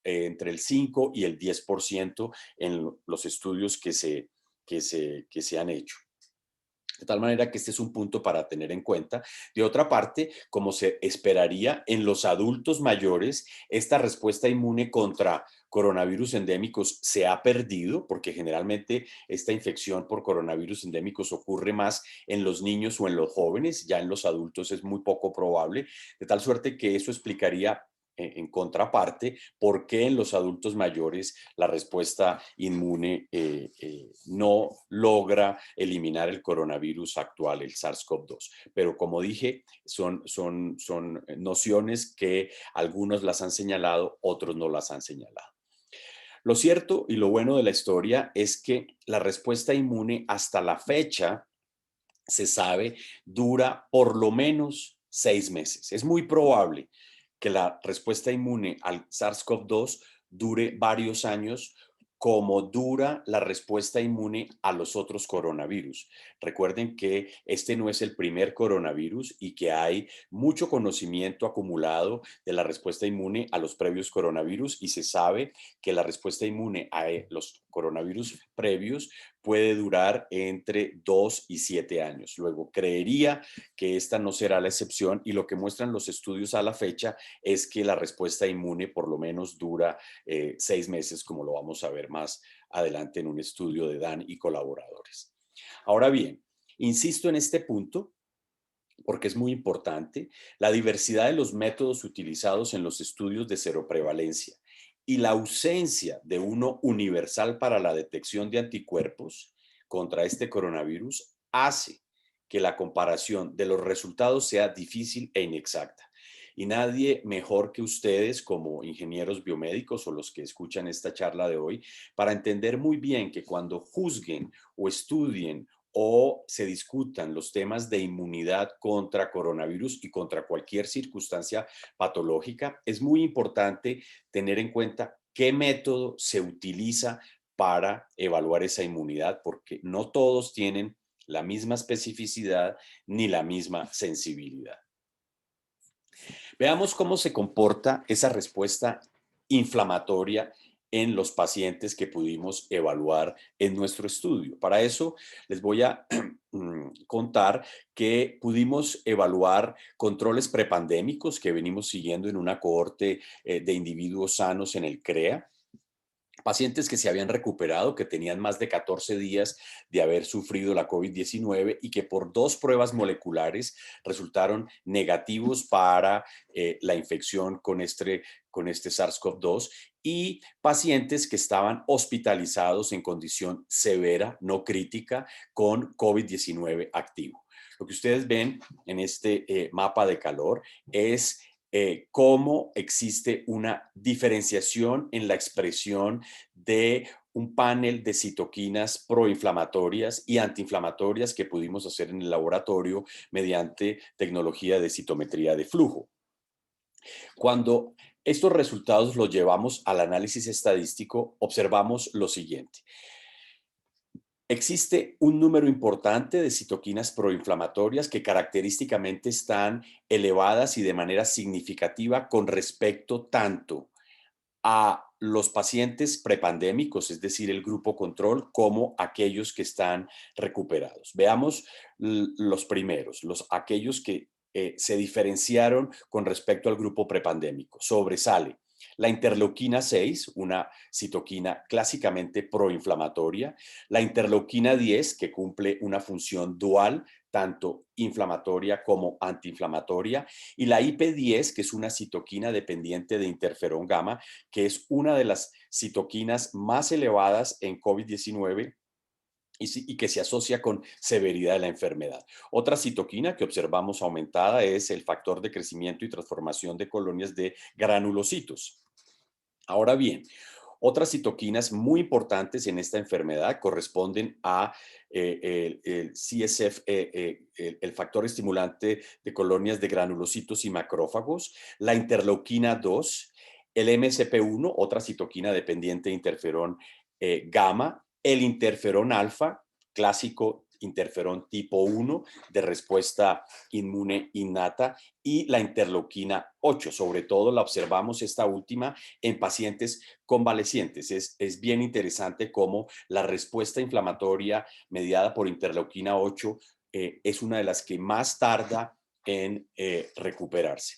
entre el 5 y el 10% en los estudios que se han hecho. De tal manera que este es un punto para tener en cuenta. De otra parte, como se esperaría en los adultos mayores, esta respuesta inmune contra coronavirus endémicos se ha perdido porque generalmente esta infección por coronavirus endémicos ocurre más en los niños o en los jóvenes, ya en los adultos es muy poco probable, de tal suerte que eso explicaría en contraparte, por qué en los adultos mayores la respuesta inmune no logra eliminar el coronavirus actual, el SARS-CoV-2. Pero como dije, son nociones que algunos las han señalado, otros no las han señalado. Lo cierto y lo bueno de la historia es que la respuesta inmune hasta la fecha, se sabe, dura por lo menos 6 meses. Es muy probable que la respuesta inmune al SARS-CoV-2 dure varios años, como dura la respuesta inmune a los otros coronavirus. Recuerden que este no es el primer coronavirus y que hay mucho conocimiento acumulado de la respuesta inmune a los previos coronavirus y se sabe que la respuesta inmune a los coronavirus previos puede durar entre 2 y 7 años. Luego, creería que esta no será la excepción y lo que muestran los estudios a la fecha es que la respuesta inmune por lo menos dura 6 meses, como lo vamos a ver más adelante en un estudio de Dan y colaboradores. Ahora bien, insisto en este punto porque es muy importante, la diversidad de los métodos utilizados en los estudios de seroprevalencia y la ausencia de uno universal para la detección de anticuerpos contra este coronavirus hace que la comparación de los resultados sea difícil e inexacta. Y nadie mejor que ustedes como ingenieros biomédicos o los que escuchan esta charla de hoy para entender muy bien que cuando juzguen o estudien o se discutan los temas de inmunidad contra coronavirus y contra cualquier circunstancia patológica, es muy importante tener en cuenta qué método se utiliza para evaluar esa inmunidad, porque no todos tienen la misma especificidad ni la misma sensibilidad. Veamos cómo se comporta esa respuesta inflamatoria en los pacientes que pudimos evaluar en nuestro estudio. Para eso les voy a contar que pudimos evaluar controles prepandémicos que venimos siguiendo en una cohorte de individuos sanos en el CREA. Pacientes que se habían recuperado, que tenían más de 14 días de haber sufrido la COVID-19 y que por 2 pruebas moleculares resultaron negativos para la infección con este SARS-CoV-2 y pacientes que estaban hospitalizados en condición severa, no crítica, con COVID-19 activo. Lo que ustedes ven en este mapa de calor es cómo existe una diferenciación en la expresión de un panel de citoquinas proinflamatorias y antiinflamatorias que pudimos hacer en el laboratorio mediante tecnología de citometría de flujo. Cuando estos resultados los llevamos al análisis estadístico, observamos lo siguiente. Existe un número importante de citoquinas proinflamatorias que característicamente están elevadas y de manera significativa con respecto tanto a los pacientes prepandémicos, es decir, el grupo control, como aquellos que están recuperados. Veamos los primeros, aquellos que se diferenciaron con respecto al grupo prepandémico. Sobresale la interleuquina 6, una citoquina clásicamente proinflamatoria, la interleuquina 10, que cumple una función dual, tanto inflamatoria como antiinflamatoria, y la IP10, que es una citoquina dependiente de interferón gamma, que es una de las citoquinas más elevadas en COVID-19 y que se asocia con severidad de la enfermedad. Otra citoquina que observamos aumentada es el factor de crecimiento y transformación de colonias de granulocitos. Ahora bien, otras citoquinas muy importantes en esta enfermedad corresponden a el CSF, el factor estimulante de colonias de granulocitos y macrófagos, la interleuquina 2, el MSP1, otra citoquina dependiente de interferón gamma, el interferón alfa, clásico interferón tipo 1 de respuesta inmune innata, y la interleuquina 8. Sobre todo la observamos esta última en pacientes convalecientes. Es bien interesante cómo la respuesta inflamatoria mediada por interleuquina 8 es una de las que más tarda en recuperarse.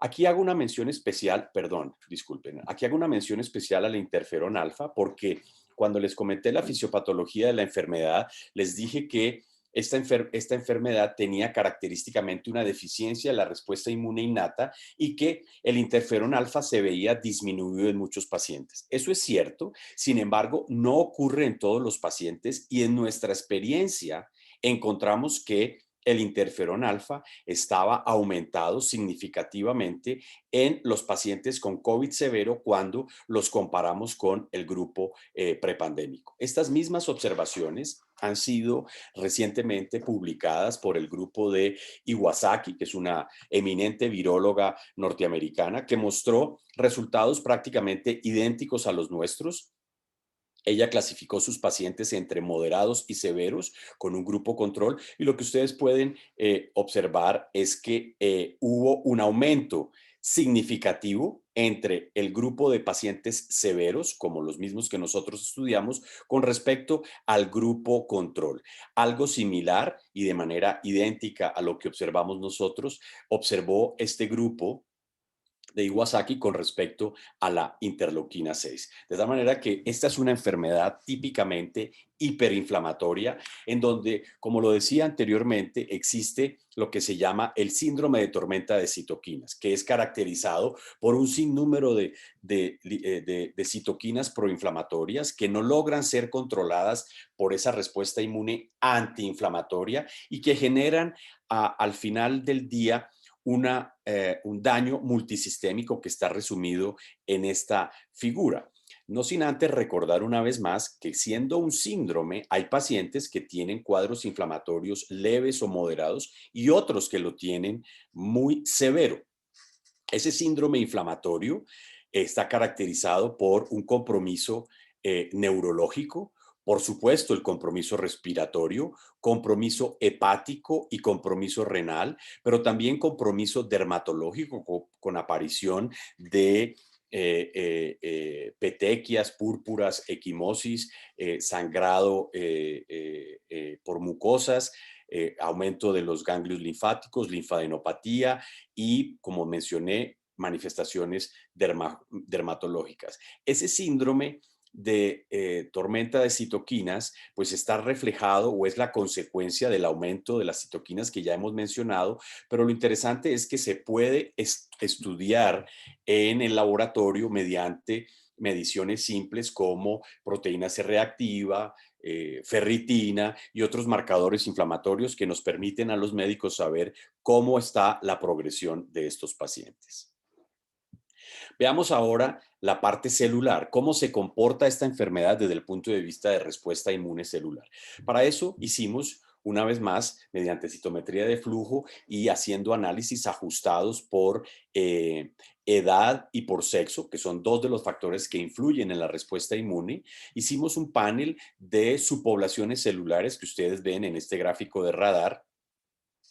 Aquí hago una mención especial, perdón, disculpen, aquí hago una mención especial al interferón alfa porque cuando les comenté la fisiopatología de la enfermedad, les dije que esta enfermedad tenía característicamente una deficiencia de la respuesta inmune innata y que el interferón alfa se veía disminuido en muchos pacientes. Eso es cierto, sin embargo, no ocurre en todos los pacientes y en nuestra experiencia encontramos que el interferón alfa estaba aumentado significativamente en los pacientes con COVID severo cuando los comparamos con el grupo prepandémico. Estas mismas observaciones han sido recientemente publicadas por el grupo de Iwasaki, que es una eminente viróloga norteamericana, que mostró resultados prácticamente idénticos a los nuestros. Ella clasificó sus pacientes entre moderados y severos con un grupo control y lo que ustedes pueden observar es que hubo un aumento significativo entre el grupo de pacientes severos, como los mismos que nosotros estudiamos, con respecto al grupo control. Algo similar y de manera idéntica a lo que observamos nosotros, observó este grupo de Iwasaki con respecto a la interleuquina 6. De tal manera que esta es una enfermedad típicamente hiperinflamatoria, en donde, como lo decía anteriormente, existe lo que se llama el síndrome de tormenta de citoquinas, que es caracterizado por un sinnúmero de citoquinas proinflamatorias que no logran ser controladas por esa respuesta inmune antiinflamatoria y que generan al final del día un daño multisistémico que está resumido en esta figura. No sin antes recordar una vez más que siendo un síndrome, hay pacientes que tienen cuadros inflamatorios leves o moderados y otros que lo tienen muy severo. Ese síndrome inflamatorio está caracterizado por un compromiso neurológico, por supuesto el compromiso respiratorio, compromiso hepático y compromiso renal, pero también compromiso dermatológico con aparición de petequias, púrpuras, equimosis, sangrado por mucosas, aumento de los ganglios linfáticos, linfadenopatía y, como mencioné, manifestaciones dermatológicas. Ese síndrome de tormenta de citoquinas, pues está reflejado o es la consecuencia del aumento de las citoquinas que ya hemos mencionado, pero lo interesante es que se puede estudiar en el laboratorio mediante mediciones simples como proteína C reactiva, ferritina y otros marcadores inflamatorios que nos permiten a los médicos saber cómo está la progresión de estos pacientes. Veamos ahora la parte celular, cómo se comporta esta enfermedad desde el punto de vista de respuesta inmune celular. Para eso hicimos, una vez más, mediante citometría de flujo y haciendo análisis ajustados por edad y por sexo, que son dos de los factores que influyen en la respuesta inmune, hicimos un panel de subpoblaciones celulares que ustedes ven en este gráfico de radar,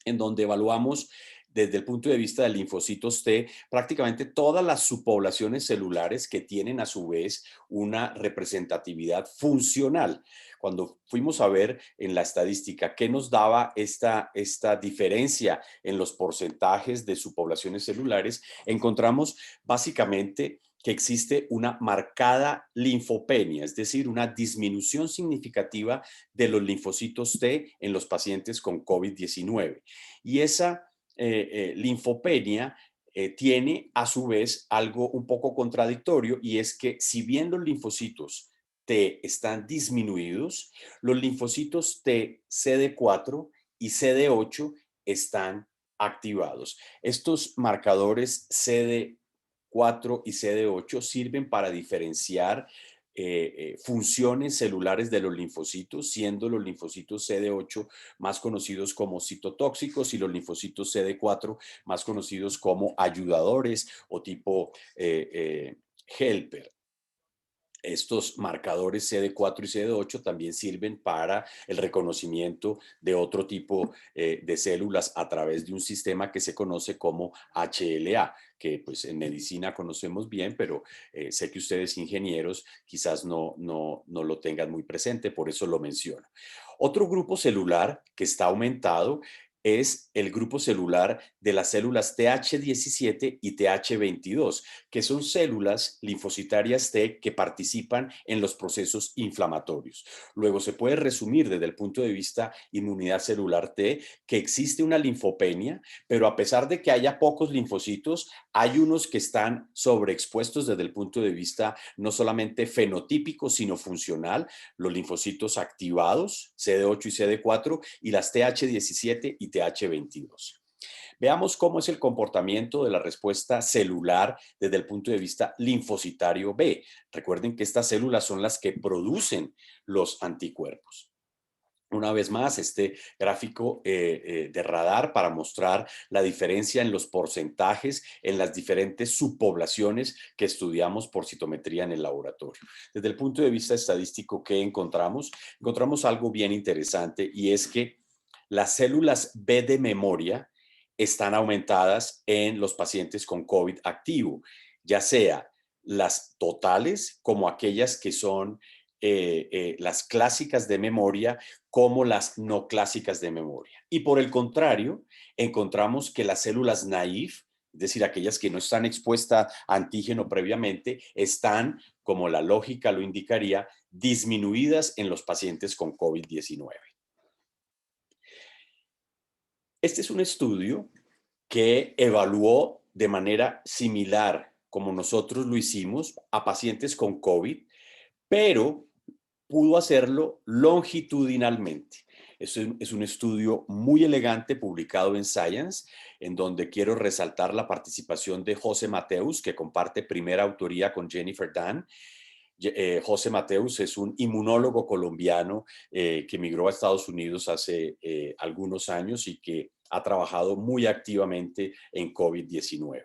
en donde evaluamos desde el punto de vista de linfocitos T, prácticamente todas las subpoblaciones celulares que tienen a su vez una representatividad funcional. Cuando fuimos a ver en la estadística qué nos daba esta diferencia en los porcentajes de subpoblaciones celulares, encontramos básicamente que existe una marcada linfopenia, es decir, una disminución significativa de los linfocitos T en los pacientes con COVID-19. Y esa linfopenia tiene a su vez algo un poco contradictorio, y es que si bien los linfocitos T están disminuidos, los linfocitos T CD4 y CD8 están activados. Estos marcadores CD4 y CD8 sirven para diferenciar funciones celulares de los linfocitos, siendo los linfocitos CD8 más conocidos como citotóxicos y los linfocitos CD4 más conocidos como ayudadores o tipo helper. Estos marcadores CD4 y CD8 también sirven para el reconocimiento de otro tipo de células a través de un sistema que se conoce como HLA, que pues en medicina conocemos bien, pero sé que ustedes ingenieros quizás no lo tengan muy presente, por eso lo menciono. Otro grupo celular que está aumentado es el grupo celular de las células TH17 y TH22, que son células linfocitarias T que participan en los procesos inflamatorios. Luego se puede resumir desde el punto de vista inmunidad celular T que existe una linfopenia, pero a pesar de que haya pocos linfocitos, hay unos que están sobreexpuestos desde el punto de vista no solamente fenotípico, sino funcional, los linfocitos activados, CD8 y CD4, y las TH17 y TH22. Veamos cómo es el comportamiento de la respuesta celular desde el punto de vista linfocitario B. Recuerden que estas células son las que producen los anticuerpos. Una vez más, este gráfico de radar para mostrar la diferencia en los porcentajes en las diferentes subpoblaciones que estudiamos por citometría en el laboratorio. Desde el punto de vista estadístico, ¿qué encontramos? Encontramos algo bien interesante, y es que las células B de memoria están aumentadas en los pacientes con COVID activo, ya sea las totales como aquellas que son las clásicas de memoria como las no clásicas de memoria. Y por el contrario, encontramos que las células naïf es decir, aquellas que no están expuestas a antígeno previamente, están, como la lógica lo indicaría, disminuidas en los pacientes con COVID-19. Este es un estudio que evaluó de manera similar, como nosotros lo hicimos, a pacientes con COVID, pero pudo hacerlo longitudinalmente. Es un estudio muy elegante publicado en Science, en donde quiero resaltar la participación de José Mateus, que comparte primera autoría con Jennifer Dan. José Mateus es un inmunólogo colombiano que emigró a Estados Unidos hace algunos años y que ha trabajado muy activamente en COVID-19.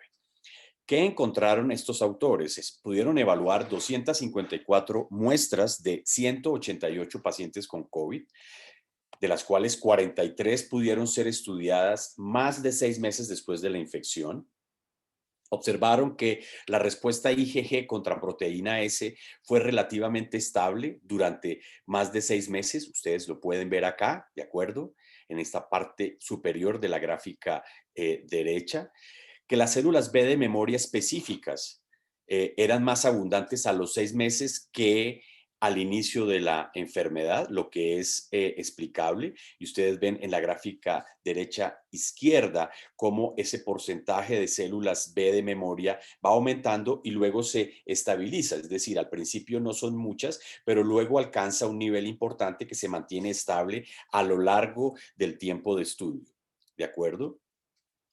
¿Qué encontraron estos autores? Pudieron evaluar 254 muestras de 188 pacientes con COVID, de las cuales 43 pudieron ser estudiadas más de 6 meses después de la infección. Observaron que la respuesta IgG contra proteína S fue relativamente estable durante más de 6 meses. Ustedes lo pueden ver acá, ¿de acuerdo? En esta parte superior de la gráfica derecha. Que las células B de memoria específicas eran más abundantes a los 6 meses que al inicio de la enfermedad, lo que es explicable. Y ustedes ven en la gráfica derecha izquierda cómo ese porcentaje de células B de memoria va aumentando y luego se estabiliza. Es decir, al principio no son muchas, pero luego alcanza un nivel importante que se mantiene estable a lo largo del tiempo de estudio. ¿De acuerdo?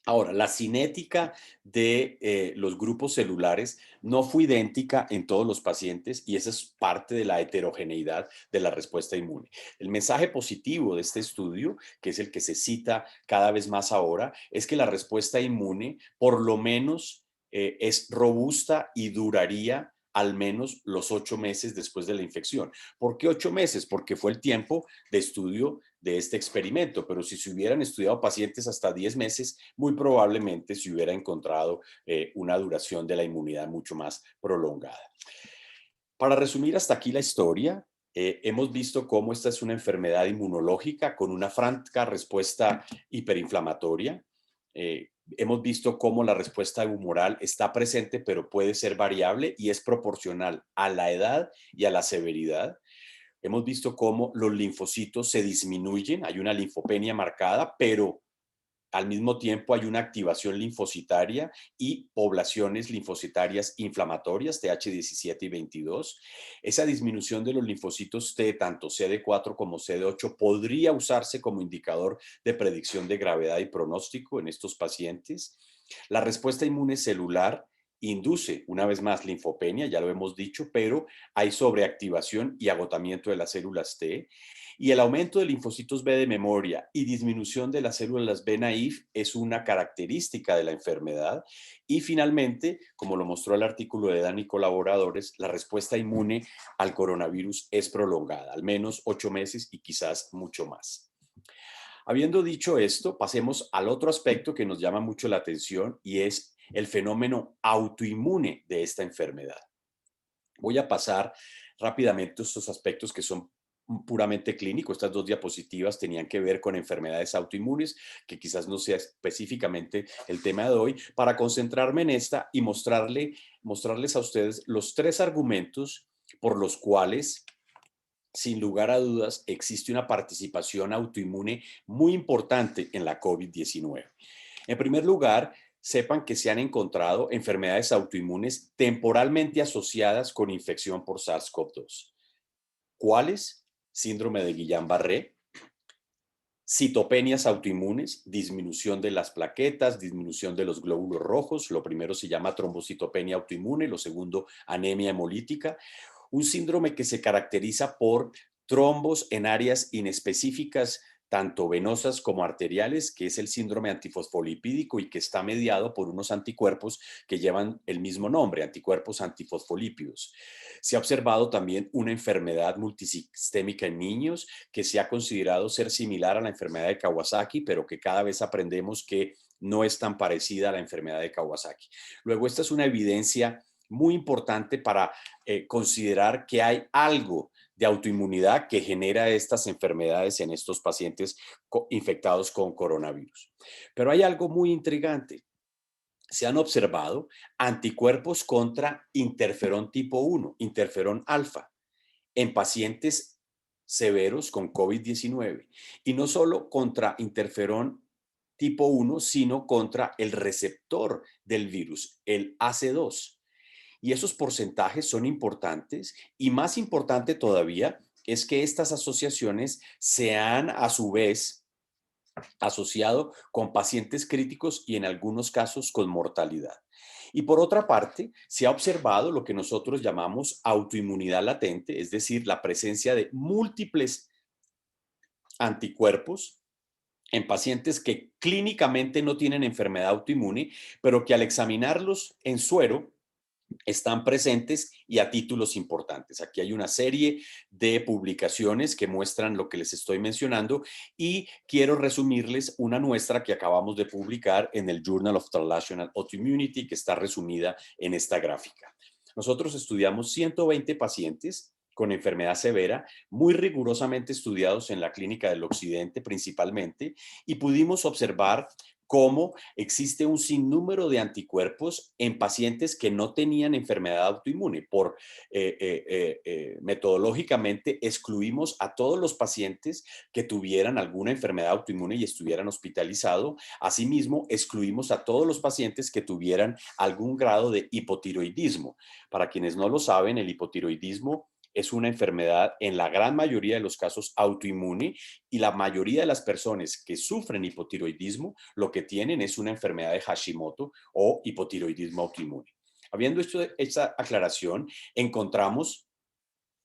Ahora, la cinética de los grupos celulares no fue idéntica en todos los pacientes y esa es parte de la heterogeneidad de la respuesta inmune. El mensaje positivo de este estudio, que es el que se cita cada vez más ahora, es que la respuesta inmune por lo menos es robusta y duraría al menos los 8 meses después de la infección. ¿Por qué 8 meses? Porque fue el tiempo de estudio de este experimento, pero si se hubieran estudiado pacientes hasta 10 meses, muy probablemente se hubiera encontrado una duración de la inmunidad mucho más prolongada. Para resumir hasta aquí la historia, hemos visto cómo esta es una enfermedad inmunológica con una franca respuesta hiperinflamatoria. Hemos visto cómo la respuesta humoral está presente, pero puede ser variable y es proporcional a la edad y a la severidad. Hemos visto cómo los linfocitos se disminuyen, hay una linfopenia marcada, pero al mismo tiempo hay una activación linfocitaria y poblaciones linfocitarias inflamatorias, TH17 y 22. Esa disminución de los linfocitos T, tanto CD4 como CD8, podría usarse como indicador de predicción de gravedad y pronóstico en estos pacientes. La respuesta inmune celular induce, una vez más, linfopenia, ya lo hemos dicho, pero hay sobreactivación y agotamiento de las células T. Y el aumento de linfocitos B de memoria y disminución de las células B naïf es una característica de la enfermedad. Y finalmente, como lo mostró el artículo de Dan y colaboradores, la respuesta inmune al coronavirus es prolongada, al menos 8 meses y quizás mucho más. Habiendo dicho esto, pasemos al otro aspecto que nos llama mucho la atención y es el fenómeno autoinmune de esta enfermedad. Voy a pasar rápidamente estos aspectos que son puramente clínicos. Estas 2 diapositivas tenían que ver con enfermedades autoinmunes, que quizás no sea específicamente el tema de hoy, para concentrarme en esta y mostrarles a ustedes los 3 argumentos por los cuales, sin lugar a dudas, existe una participación autoinmune muy importante en la COVID-19. En primer lugar, sepan que se han encontrado enfermedades autoinmunes temporalmente asociadas con infección por SARS-CoV-2. ¿Cuáles? Síndrome de Guillain-Barré, citopenias autoinmunes, disminución de las plaquetas, disminución de los glóbulos rojos. Lo primero se llama trombocitopenia autoinmune, lo segundo, anemia hemolítica. Un síndrome que se caracteriza por trombos en áreas inespecíficas, tanto venosas como arteriales, que es el síndrome antifosfolipídico y que está mediado por unos anticuerpos que llevan el mismo nombre, anticuerpos antifosfolípidos. Se ha observado también una enfermedad multisistémica en niños que se ha considerado ser similar a la enfermedad de Kawasaki, pero que cada vez aprendemos que no es tan parecida a la enfermedad de Kawasaki. Luego, esta es una evidencia muy importante para considerar que hay algo de autoinmunidad que genera estas enfermedades en estos pacientes infectados con coronavirus. Pero hay algo muy intrigante. se han observado anticuerpos contra interferón tipo 1, interferón alfa, en pacientes severos con COVID-19. Y no solo contra interferón tipo 1, sino contra el receptor del virus, el AC2. Y esos porcentajes son importantes y más importante todavía es que estas asociaciones se han a su vez asociado con pacientes críticos y en algunos casos con mortalidad. Y por otra parte, se ha observado lo que nosotros llamamos autoinmunidad latente, es decir, la presencia de múltiples anticuerpos en pacientes que clínicamente no tienen enfermedad autoinmune, pero que al examinarlos en suero están presentes y a títulos importantes. Aquí hay una serie de publicaciones que muestran lo que les estoy mencionando y quiero resumirles una nuestra que acabamos de publicar en el Journal of Translational Autoimmunity, que está resumida en esta gráfica. Nosotros estudiamos 120 pacientes con enfermedad severa, muy rigurosamente estudiados en la clínica del occidente principalmente, y pudimos observar cómo existe un sinnúmero de anticuerpos en pacientes que no tenían enfermedad autoinmune. Metodológicamente excluimos a todos los pacientes que tuvieran alguna enfermedad autoinmune y estuvieran hospitalizados. Asimismo, excluimos a todos los pacientes que tuvieran algún grado de hipotiroidismo. Para quienes no lo saben, el hipotiroidismo es una enfermedad en la gran mayoría de los casos autoinmune y la mayoría de las personas que sufren hipotiroidismo lo que tienen es una enfermedad de Hashimoto o hipotiroidismo autoinmune. Habiendo hecho esta aclaración, encontramos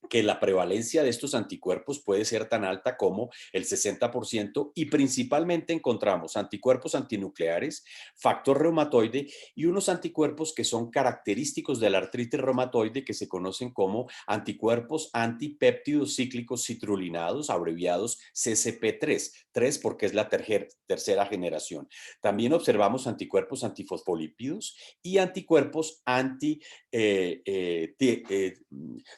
que la prevalencia de estos anticuerpos puede ser tan alta como el 60% y principalmente encontramos anticuerpos antinucleares, factor reumatoide y unos anticuerpos que son característicos de la artritis reumatoide que se conocen como anticuerpos antipéptidos cíclicos citrulinados, abreviados CCP3, 3 porque es la tercera generación. También observamos anticuerpos antifosfolípidos y anticuerpos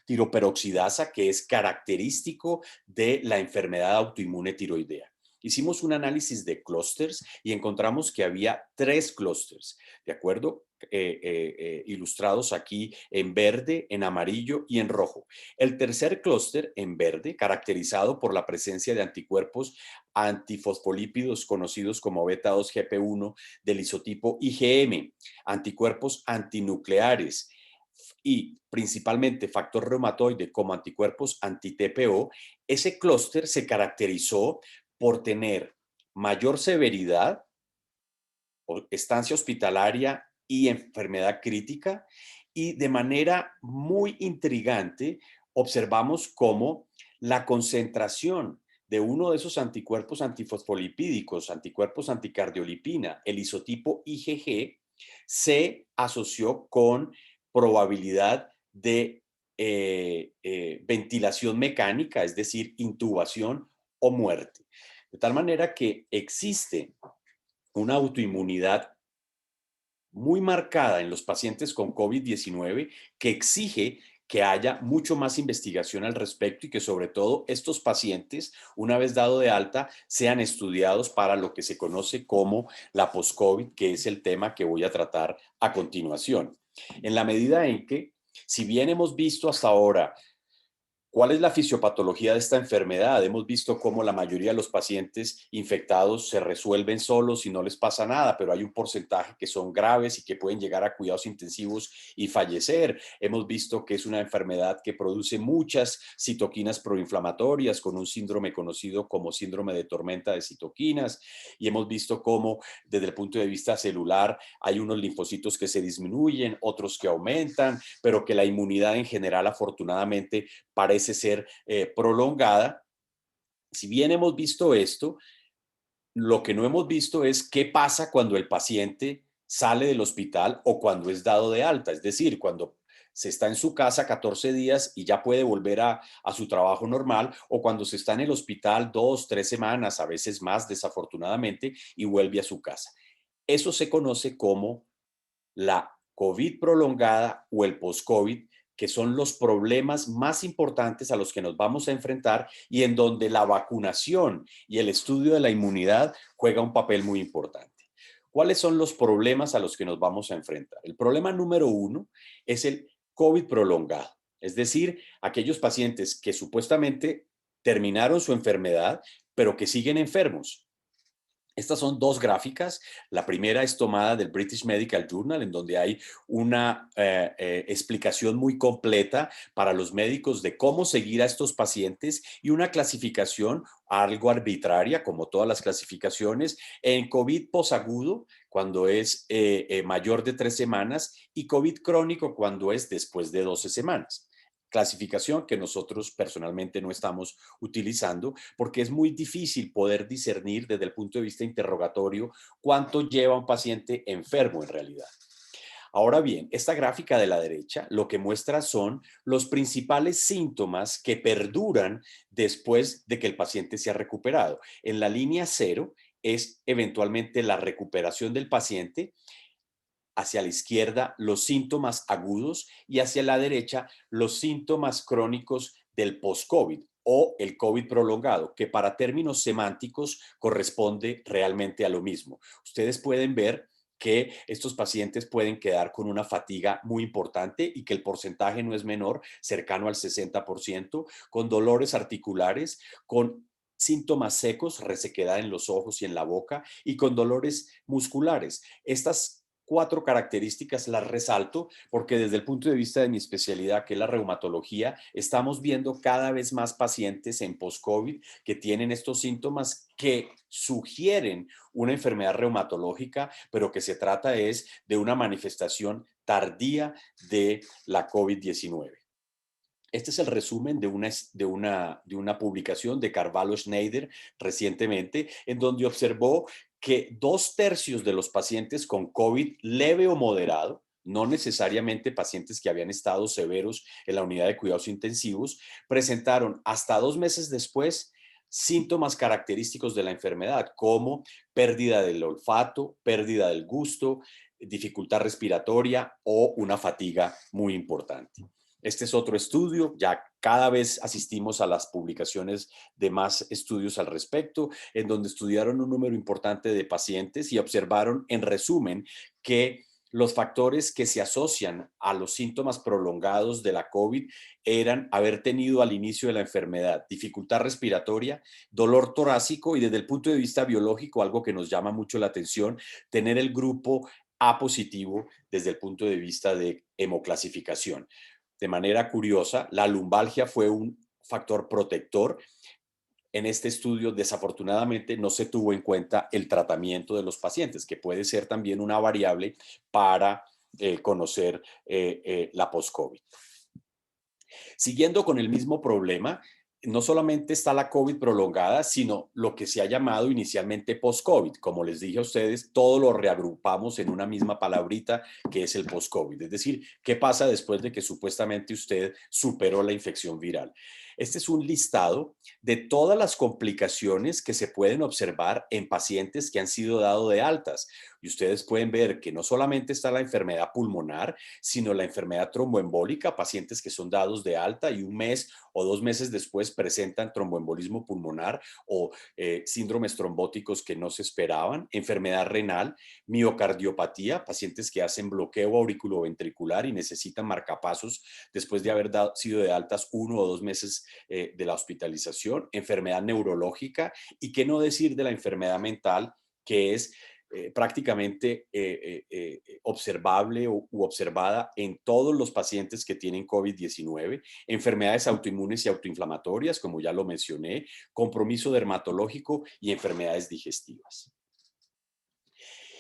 tiroperoxidasa, que es característico de la enfermedad autoinmune tiroidea. Hicimos un análisis de clústeres y encontramos que había 3 clústeres, ¿de acuerdo? Ilustrados aquí en verde, en amarillo y en rojo. El tercer clúster en verde, caracterizado por la presencia de anticuerpos antifosfolípidos conocidos como beta-2-GP1 del isotipo IgM, anticuerpos antinucleares y principalmente factor reumatoide como anticuerpos anti-TPO, ese clúster se caracterizó por tener mayor severidad, estancia hospitalaria y enfermedad crítica, y de manera muy intrigante observamos cómo la concentración de uno de esos anticuerpos antifosfolipídicos, anticuerpos anticardiolipina, el isotipo IgG, se asoció con probabilidad de ventilación mecánica, es decir, intubación o muerte. De tal manera que existe una autoinmunidad muy marcada en los pacientes con COVID-19 que exige que haya mucho más investigación al respecto y que sobre todo estos pacientes, una vez dado de alta, sean estudiados para lo que se conoce como la post-COVID, que es el tema que voy a tratar a continuación. En la medida en que, si bien hemos visto hasta ahora ¿cuál es la fisiopatología de esta enfermedad? Hemos visto cómo la mayoría de los pacientes infectados se resuelven solos y no les pasa nada, pero hay un porcentaje que son graves y que pueden llegar a cuidados intensivos y fallecer. Hemos visto que es una enfermedad que produce muchas citoquinas proinflamatorias con un síndrome conocido como síndrome de tormenta de citoquinas y hemos visto cómo desde el punto de vista celular hay unos linfocitos que se disminuyen, otros que aumentan, pero que la inmunidad en general afortunadamente parece ser prolongada. Si bien hemos visto esto, lo que no hemos visto es qué pasa cuando el paciente sale del hospital o cuando es dado de alta, es decir, cuando se está en su casa 14 días y ya puede volver a su trabajo normal, o cuando se está en el hospital 2, 3 semanas, a veces más desafortunadamente, y vuelve a su casa. Eso se conoce como la COVID prolongada o el post-COVID, que son los problemas más importantes a los que nos vamos a enfrentar y en donde la vacunación y el estudio de la inmunidad juega un papel muy importante. ¿Cuáles son los problemas a los que nos vamos a enfrentar? El problema número uno es el COVID prolongado, es decir, aquellos pacientes que supuestamente terminaron su enfermedad, pero que siguen enfermos. Estas son dos gráficas. La primera es tomada del British Medical Journal, en donde hay una explicación muy completa para los médicos de cómo seguir a estos pacientes y una clasificación algo arbitraria, como todas las clasificaciones, en COVID posagudo, cuando es mayor de 3 semanas, y COVID crónico, cuando es después de 12 semanas. Clasificación que nosotros personalmente no estamos utilizando porque es muy difícil poder discernir desde el punto de vista interrogatorio cuánto lleva un paciente enfermo en realidad. Ahora bien, esta gráfica de la derecha lo que muestra son los principales síntomas que perduran después de que el paciente se ha recuperado. En la línea 0 es eventualmente la recuperación del paciente, hacia la izquierda los síntomas agudos y hacia la derecha los síntomas crónicos del post-COVID o el COVID prolongado, que para términos semánticos corresponde realmente a lo mismo. Ustedes pueden ver que estos pacientes pueden quedar con una fatiga muy importante y que el porcentaje no es menor, cercano al 60%, con dolores articulares, con síntomas secos, resequedad en los ojos y en la boca y con dolores musculares. Estas 4 características las resalto porque desde el punto de vista de mi especialidad, que es la reumatología, estamos viendo cada vez más pacientes en post-COVID que tienen estos síntomas que sugieren una enfermedad reumatológica, pero que se trata es de una manifestación tardía de la COVID-19. Este es el resumen de una publicación de Carvalho Schneider recientemente, en donde observó que 2/3 de los pacientes con COVID leve o moderado, no necesariamente pacientes que habían estado severos en la unidad de cuidados intensivos, presentaron hasta 2 meses después síntomas característicos de la enfermedad, como pérdida del olfato, pérdida del gusto, dificultad respiratoria o una fatiga muy importante. Este es otro estudio, ya cada vez asistimos a las publicaciones de más estudios al respecto, en donde estudiaron un número importante de pacientes y observaron, en resumen, que los factores que se asocian a los síntomas prolongados de la COVID eran haber tenido al inicio de la enfermedad dificultad respiratoria, dolor torácico y desde el punto de vista biológico, algo que nos llama mucho la atención, tener el grupo A positivo desde el punto de vista de hemoclasificación. De manera curiosa, la lumbalgia fue un factor protector. En este estudio, desafortunadamente, no se tuvo en cuenta el tratamiento de los pacientes, que puede ser también una variable para conocer la post-COVID. Siguiendo con el mismo problema, no solamente está la COVID prolongada, sino lo que se ha llamado inicialmente post-COVID. Como les dije a ustedes, todo lo reagrupamos en una misma palabrita que es el post-COVID. Es decir, ¿qué pasa después de que supuestamente usted superó la infección viral? Este es un listado de todas las complicaciones que se pueden observar en pacientes que han sido dados de altas. Y ustedes pueden ver que no solamente está la enfermedad pulmonar, sino la enfermedad tromboembólica, pacientes que son dados de alta y 1 mes o 2 meses después presentan tromboembolismo pulmonar o síndromes trombóticos que no se esperaban, enfermedad renal, miocardiopatía, pacientes que hacen bloqueo auriculoventricular y necesitan marcapasos después de haber sido de altas 1 o 2 meses de la hospitalización, enfermedad neurológica y qué no decir de la enfermedad mental, que es prácticamente observable u observada en todos los pacientes que tienen COVID-19, enfermedades autoinmunes y autoinflamatorias, como ya lo mencioné, compromiso dermatológico y enfermedades digestivas.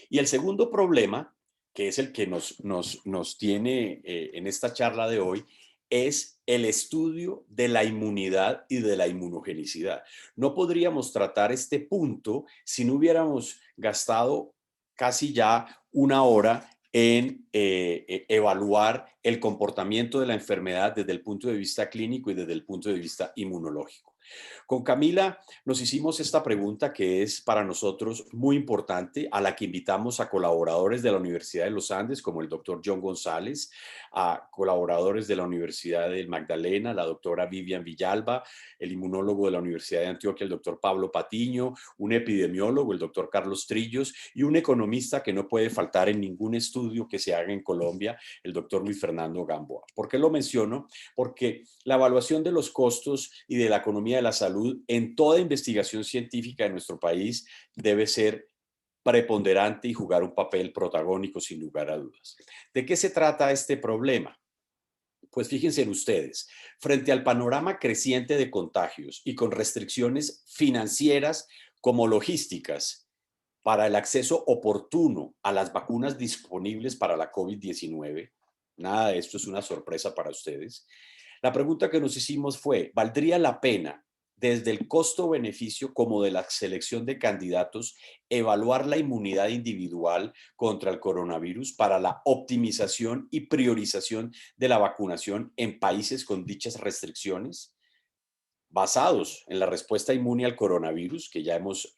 Y el segundo problema, que es el que nos tiene en esta charla de hoy, es el estudio de la inmunidad y de la inmunogenicidad. No podríamos tratar este punto si no hubiéramos gastado casi ya 1 hora en evaluar el comportamiento de la enfermedad desde el punto de vista clínico y desde el punto de vista inmunológico. Con Camila nos hicimos esta pregunta que es para nosotros muy importante, a la que invitamos a colaboradores de la Universidad de los Andes, como el doctor John González, a colaboradores de la Universidad del Magdalena, la doctora Vivian Villalba, el inmunólogo de la Universidad de Antioquia, el doctor Pablo Patiño, un epidemiólogo, el doctor Carlos Trillos, y un economista que no puede faltar en ningún estudio que se haga en Colombia, el doctor Luis Fernando Gamboa. ¿Por qué lo menciono? Porque la evaluación de los costos y de la economía de la salud en toda investigación científica de nuestro país debe ser preponderante y jugar un papel protagónico sin lugar a dudas. ¿De qué se trata este problema? Pues fíjense en ustedes, frente al panorama creciente de contagios y con restricciones financieras como logísticas para el acceso oportuno a las vacunas disponibles para la COVID-19, nada de esto es una sorpresa para ustedes. La pregunta que nos hicimos fue, ¿valdría la pena desde el costo-beneficio como de la selección de candidatos evaluar la inmunidad individual contra el coronavirus para la optimización y priorización de la vacunación en países con dichas restricciones? Basados en la respuesta inmune al coronavirus, que ya hemos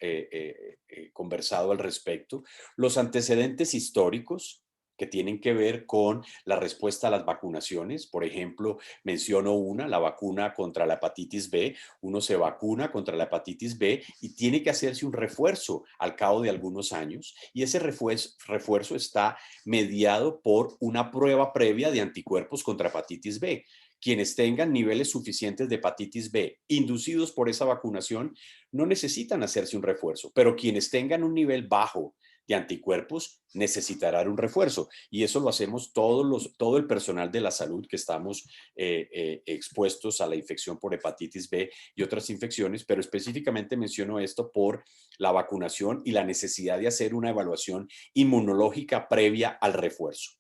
conversado al respecto, los antecedentes históricos que tienen que ver con la respuesta a las vacunaciones. Por ejemplo, menciono una, la vacuna contra la hepatitis B. Uno se vacuna contra la hepatitis B y tiene que hacerse un refuerzo al cabo de algunos años. Y ese refuerzo está mediado por una prueba previa de anticuerpos contra hepatitis B. Quienes tengan niveles suficientes de hepatitis B inducidos por esa vacunación no necesitan hacerse un refuerzo, pero quienes tengan un nivel bajo de anticuerpos necesitarán un refuerzo. Y eso lo hacemos todo el personal de la salud que estamos expuestos a la infección por hepatitis B y otras infecciones, pero específicamente menciono esto por la vacunación y la necesidad de hacer una evaluación inmunológica previa al refuerzo.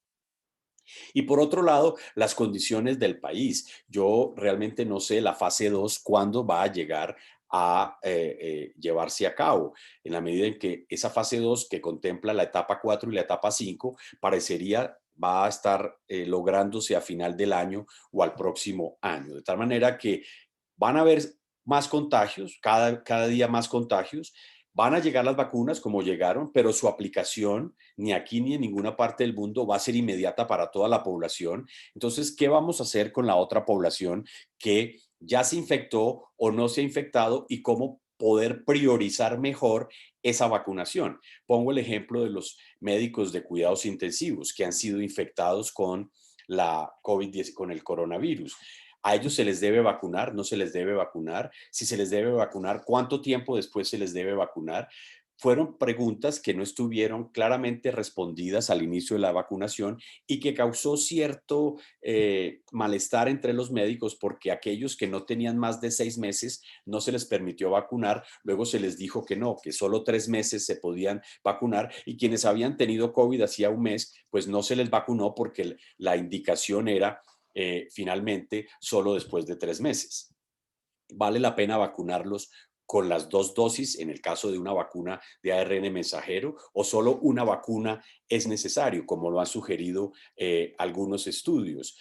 Y por otro lado, las condiciones del país. Yo realmente no sé la fase 2 cuándo va a llegar a llevarse a cabo. En la medida en que esa fase 2 que contempla la etapa 4 y la etapa 5 parecería va a estar lográndose a final del año o al próximo año. De tal manera que van a haber más contagios, cada día más contagios. Van a llegar las vacunas como llegaron, pero su aplicación ni aquí ni en ninguna parte del mundo va a ser inmediata para toda la población. Entonces, ¿qué vamos a hacer con la otra población que ya se infectó o no se ha infectado y cómo poder priorizar mejor esa vacunación? Pongo el ejemplo de los médicos de cuidados intensivos que han sido infectados con la COVID-19, con el coronavirus. ¿A ellos se les debe vacunar? ¿No se les debe vacunar? Si se les debe vacunar, ¿cuánto tiempo después se les debe vacunar? Fueron preguntas que no estuvieron claramente respondidas al inicio de la vacunación y que causó cierto malestar entre los médicos porque aquellos que no tenían más de 6 meses no se les permitió vacunar, luego se les dijo que no, que solo 3 meses se podían vacunar y quienes habían tenido COVID hacía un mes, pues no se les vacunó porque la indicación era finalmente solo después de 3 meses. Vale la pena vacunarlos con las 2 dosis en el caso de una vacuna de ARN mensajero o solo una vacuna es necesario, como lo han sugerido algunos estudios.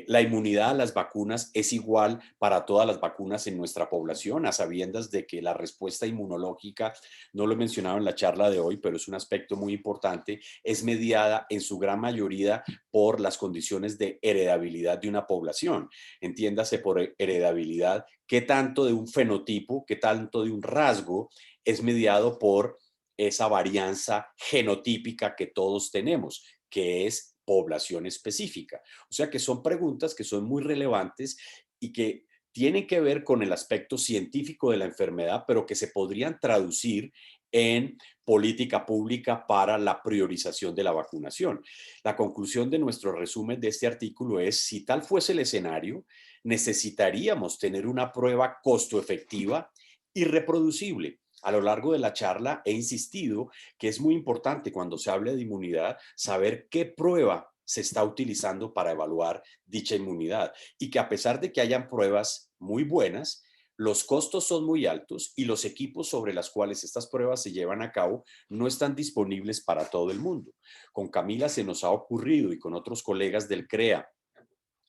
La inmunidad a las vacunas es igual para todas las vacunas en nuestra población, a sabiendas de que la respuesta inmunológica, no lo he mencionado en la charla de hoy, pero es un aspecto muy importante, es mediada en su gran mayoría por las condiciones de heredabilidad de una población. Entiéndase por heredabilidad qué tanto de un fenotipo, qué tanto de un rasgo es mediado por esa varianza genotípica que todos tenemos, que es población específica. O sea que son preguntas que son muy relevantes y que tienen que ver con el aspecto científico de la enfermedad, pero que se podrían traducir en política pública para la priorización de la vacunación. La conclusión de nuestro resumen de este artículo es, si tal fuese el escenario, necesitaríamos tener una prueba costo efectiva y reproducible. A lo largo de la charla he insistido que es muy importante cuando se hable de inmunidad saber qué prueba se está utilizando para evaluar dicha inmunidad y que a pesar de que hayan pruebas muy buenas, los costos son muy altos y los equipos sobre los cuales estas pruebas se llevan a cabo no están disponibles para todo el mundo. Con Camila se nos ha ocurrido y con otros colegas del CREA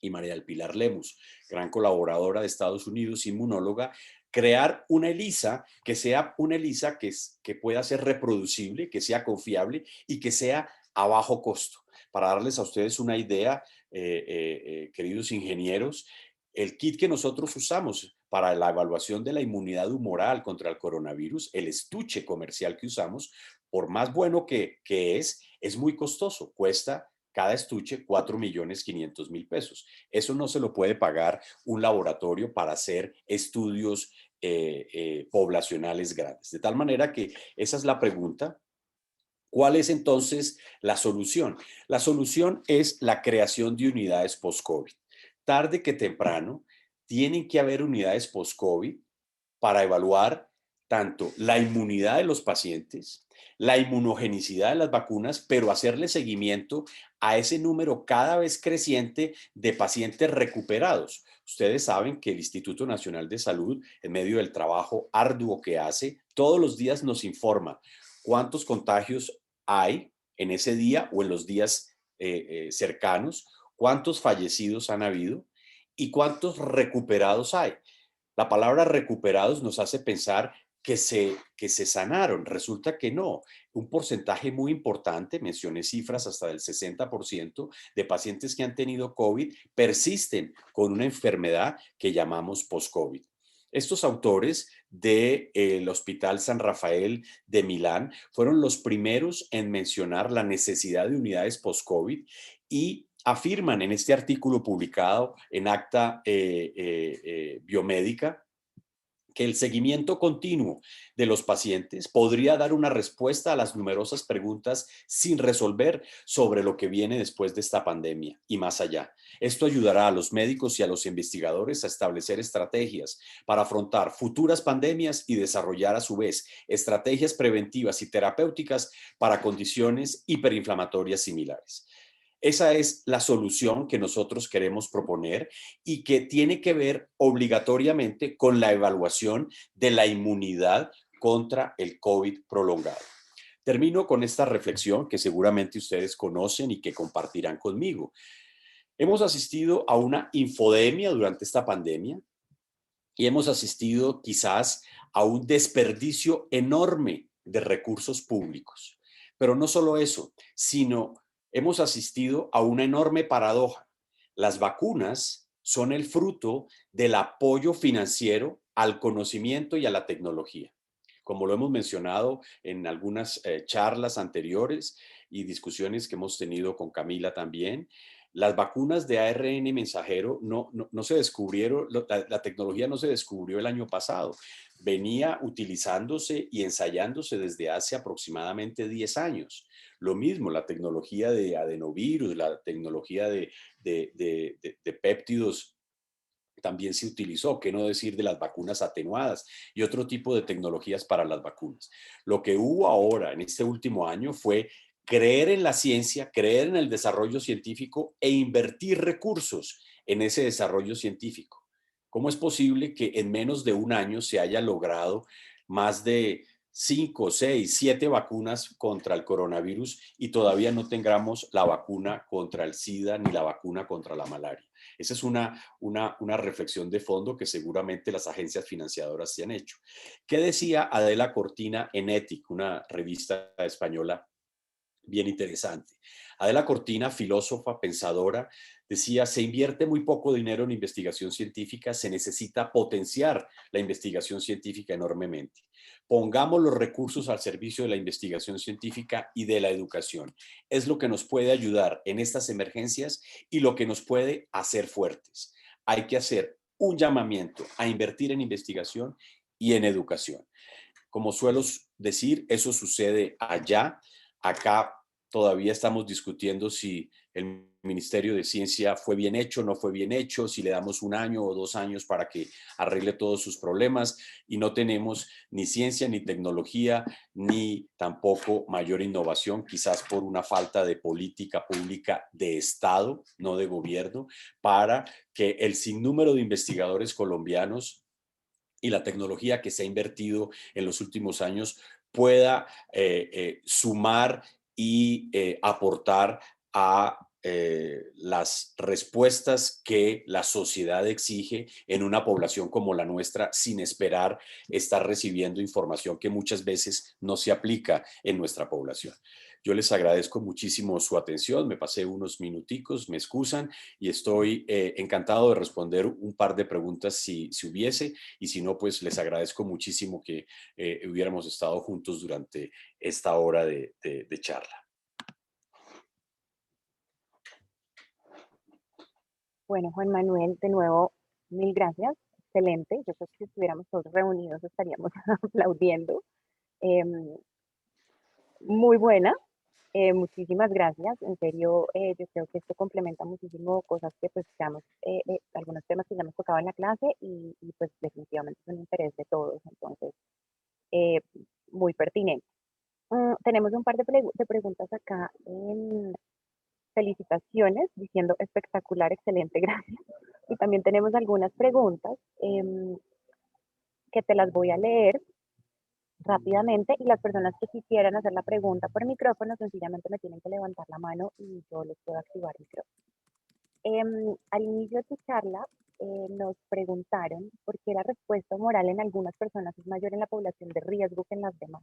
y María del Pilar Lemus, gran colaboradora de Estados Unidos, inmunóloga, crear una ELISA que sea una ELISA que pueda ser reproducible, que sea confiable y que sea a bajo costo. Para darles a ustedes una idea, queridos ingenieros, el kit que nosotros usamos para la evaluación de la inmunidad humoral contra el coronavirus, el estuche comercial que usamos, por más bueno que es muy costoso. Cuesta cada estuche 4.500.000 pesos. Eso no se lo puede pagar un laboratorio para hacer estudios poblacionales grandes. De tal manera que esa es la pregunta. ¿Cuál es entonces la solución? La solución es la creación de unidades post-COVID. Tarde que temprano, tienen que haber unidades post-COVID para evaluar tanto la inmunidad de los pacientes, la inmunogenicidad de las vacunas, pero hacerle seguimiento a ese número cada vez creciente de pacientes recuperados. Ustedes saben que el Instituto Nacional de Salud, en medio del trabajo arduo que hace, todos los días nos informa cuántos contagios hay en ese día o en los días cercanos, cuántos fallecidos han habido y cuántos recuperados hay. La palabra recuperados nos hace pensar que se sanaron. Resulta que no. Un porcentaje muy importante, mencioné cifras hasta del 60% de pacientes que han tenido COVID persisten con una enfermedad que llamamos post-COVID. Estos autores del Hospital San Rafael de Milán fueron los primeros en mencionar la necesidad de unidades post-COVID y afirman en este artículo publicado en Acta Biomédica que el seguimiento continuo de los pacientes podría dar una respuesta a las numerosas preguntas sin resolver sobre lo que viene después de esta pandemia y más allá. Esto ayudará a los médicos y a los investigadores a establecer estrategias para afrontar futuras pandemias y desarrollar a su vez estrategias preventivas y terapéuticas para condiciones hiperinflamatorias similares. Esa es la solución que nosotros queremos proponer y que tiene que ver obligatoriamente con la evaluación de la inmunidad contra el COVID prolongado. Termino con esta reflexión que seguramente ustedes conocen y que compartirán conmigo. Hemos asistido a una infodemia durante esta pandemia y hemos asistido quizás a un desperdicio enorme de recursos públicos. Pero no solo eso, sino hemos asistido a una enorme paradoja. Las vacunas son el fruto del apoyo financiero al conocimiento y a la tecnología. Como lo hemos mencionado en algunas charlas anteriores y discusiones que hemos tenido con Camila también, las vacunas de ARN mensajero no se descubrieron, la tecnología no se descubrió el año pasado. Venía utilizándose y ensayándose desde hace aproximadamente 10 años. Lo mismo, la tecnología de adenovirus, la tecnología de péptidos también se utilizó, qué no decir de las vacunas atenuadas y otro tipo de tecnologías para las vacunas. Lo que hubo ahora en este último año fue creer en la ciencia, creer en el desarrollo científico e invertir recursos en ese desarrollo científico. ¿Cómo es posible que en menos de un año se haya logrado más de 5, 6, 7 vacunas contra el coronavirus y todavía no tengamos la vacuna contra el SIDA ni la vacuna contra la malaria? Esa es una reflexión de fondo que seguramente las agencias financiadoras se han hecho. ¿Qué decía Adela Cortina en Ethic, una revista española bien interesante? Adela Cortina, filósofa, pensadora, decía: se invierte muy poco dinero en investigación científica, se necesita potenciar la investigación científica enormemente. Pongamos los recursos al servicio de la investigación científica y de la educación. Es lo que nos puede ayudar en estas emergencias y lo que nos puede hacer fuertes. Hay que hacer un llamamiento a invertir en investigación y en educación. Como suelo decir, eso sucede allá. Acá todavía estamos discutiendo si el Ministerio de Ciencia fue bien hecho, no fue bien hecho, si le damos 1 año o 2 años para que arregle todos sus problemas, y no tenemos ni ciencia, ni tecnología, ni tampoco mayor innovación, quizás por una falta de política pública de Estado, no de gobierno, para que el sinnúmero de investigadores colombianos y la tecnología que se ha invertido en los últimos años pueda sumar y aportar a las respuestas que la sociedad exige en una población como la nuestra, sin esperar estar recibiendo información que muchas veces no se aplica en nuestra población. Yo les agradezco muchísimo su atención, me pasé unos minuticos, me excusan y estoy encantado de responder un par de preguntas si hubiese, y si no, pues les agradezco muchísimo que hubiéramos estado juntos durante esta hora de charla. Bueno, Juan Manuel, de nuevo, mil gracias. Excelente. Yo creo que si estuviéramos todos reunidos estaríamos aplaudiendo. Em, Muy buena. Muchísimas gracias. En serio, yo creo que esto complementa muchísimo cosas que pues ya hemos, algunos temas que ya hemos tocado en la clase y pues definitivamente es un interés de todos. Entonces, eh, muy pertinente. Tenemos un par de preguntas acá. Felicitaciones, diciendo espectacular, excelente, gracias. Y también tenemos algunas preguntas que te las voy a leer rápidamente y las personas que quisieran hacer la pregunta por micrófono sencillamente me tienen que levantar la mano y yo les puedo activar el micrófono. Al inicio de tu charla nos preguntaron por qué la respuesta moral en algunas personas es mayor en la población de riesgo que en las demás.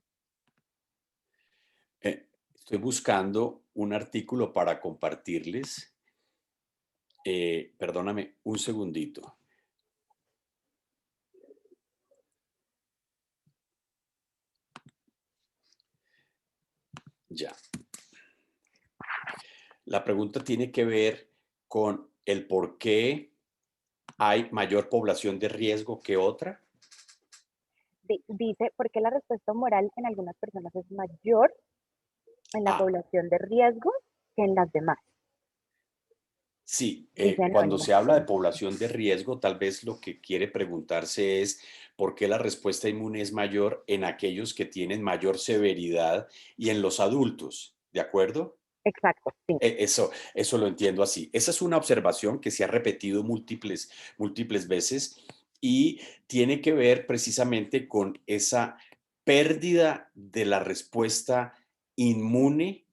Estoy buscando un artículo para compartirles. Perdóname un segundito. Ya. La pregunta tiene que ver con el por qué hay mayor población de riesgo que otra. Dice, ¿por qué la respuesta moral en algunas personas es mayor en la población de riesgo que en las demás? Sí, Dice cuando anónimo. se habla de población de riesgo, tal vez lo que quiere preguntarse es por qué la respuesta inmune es mayor en aquellos que tienen mayor severidad y en los adultos, ¿de acuerdo? Exacto, sí. Eso lo entiendo así. Esa es una observación que se ha repetido múltiples veces y tiene que ver precisamente con esa pérdida de la respuesta inmune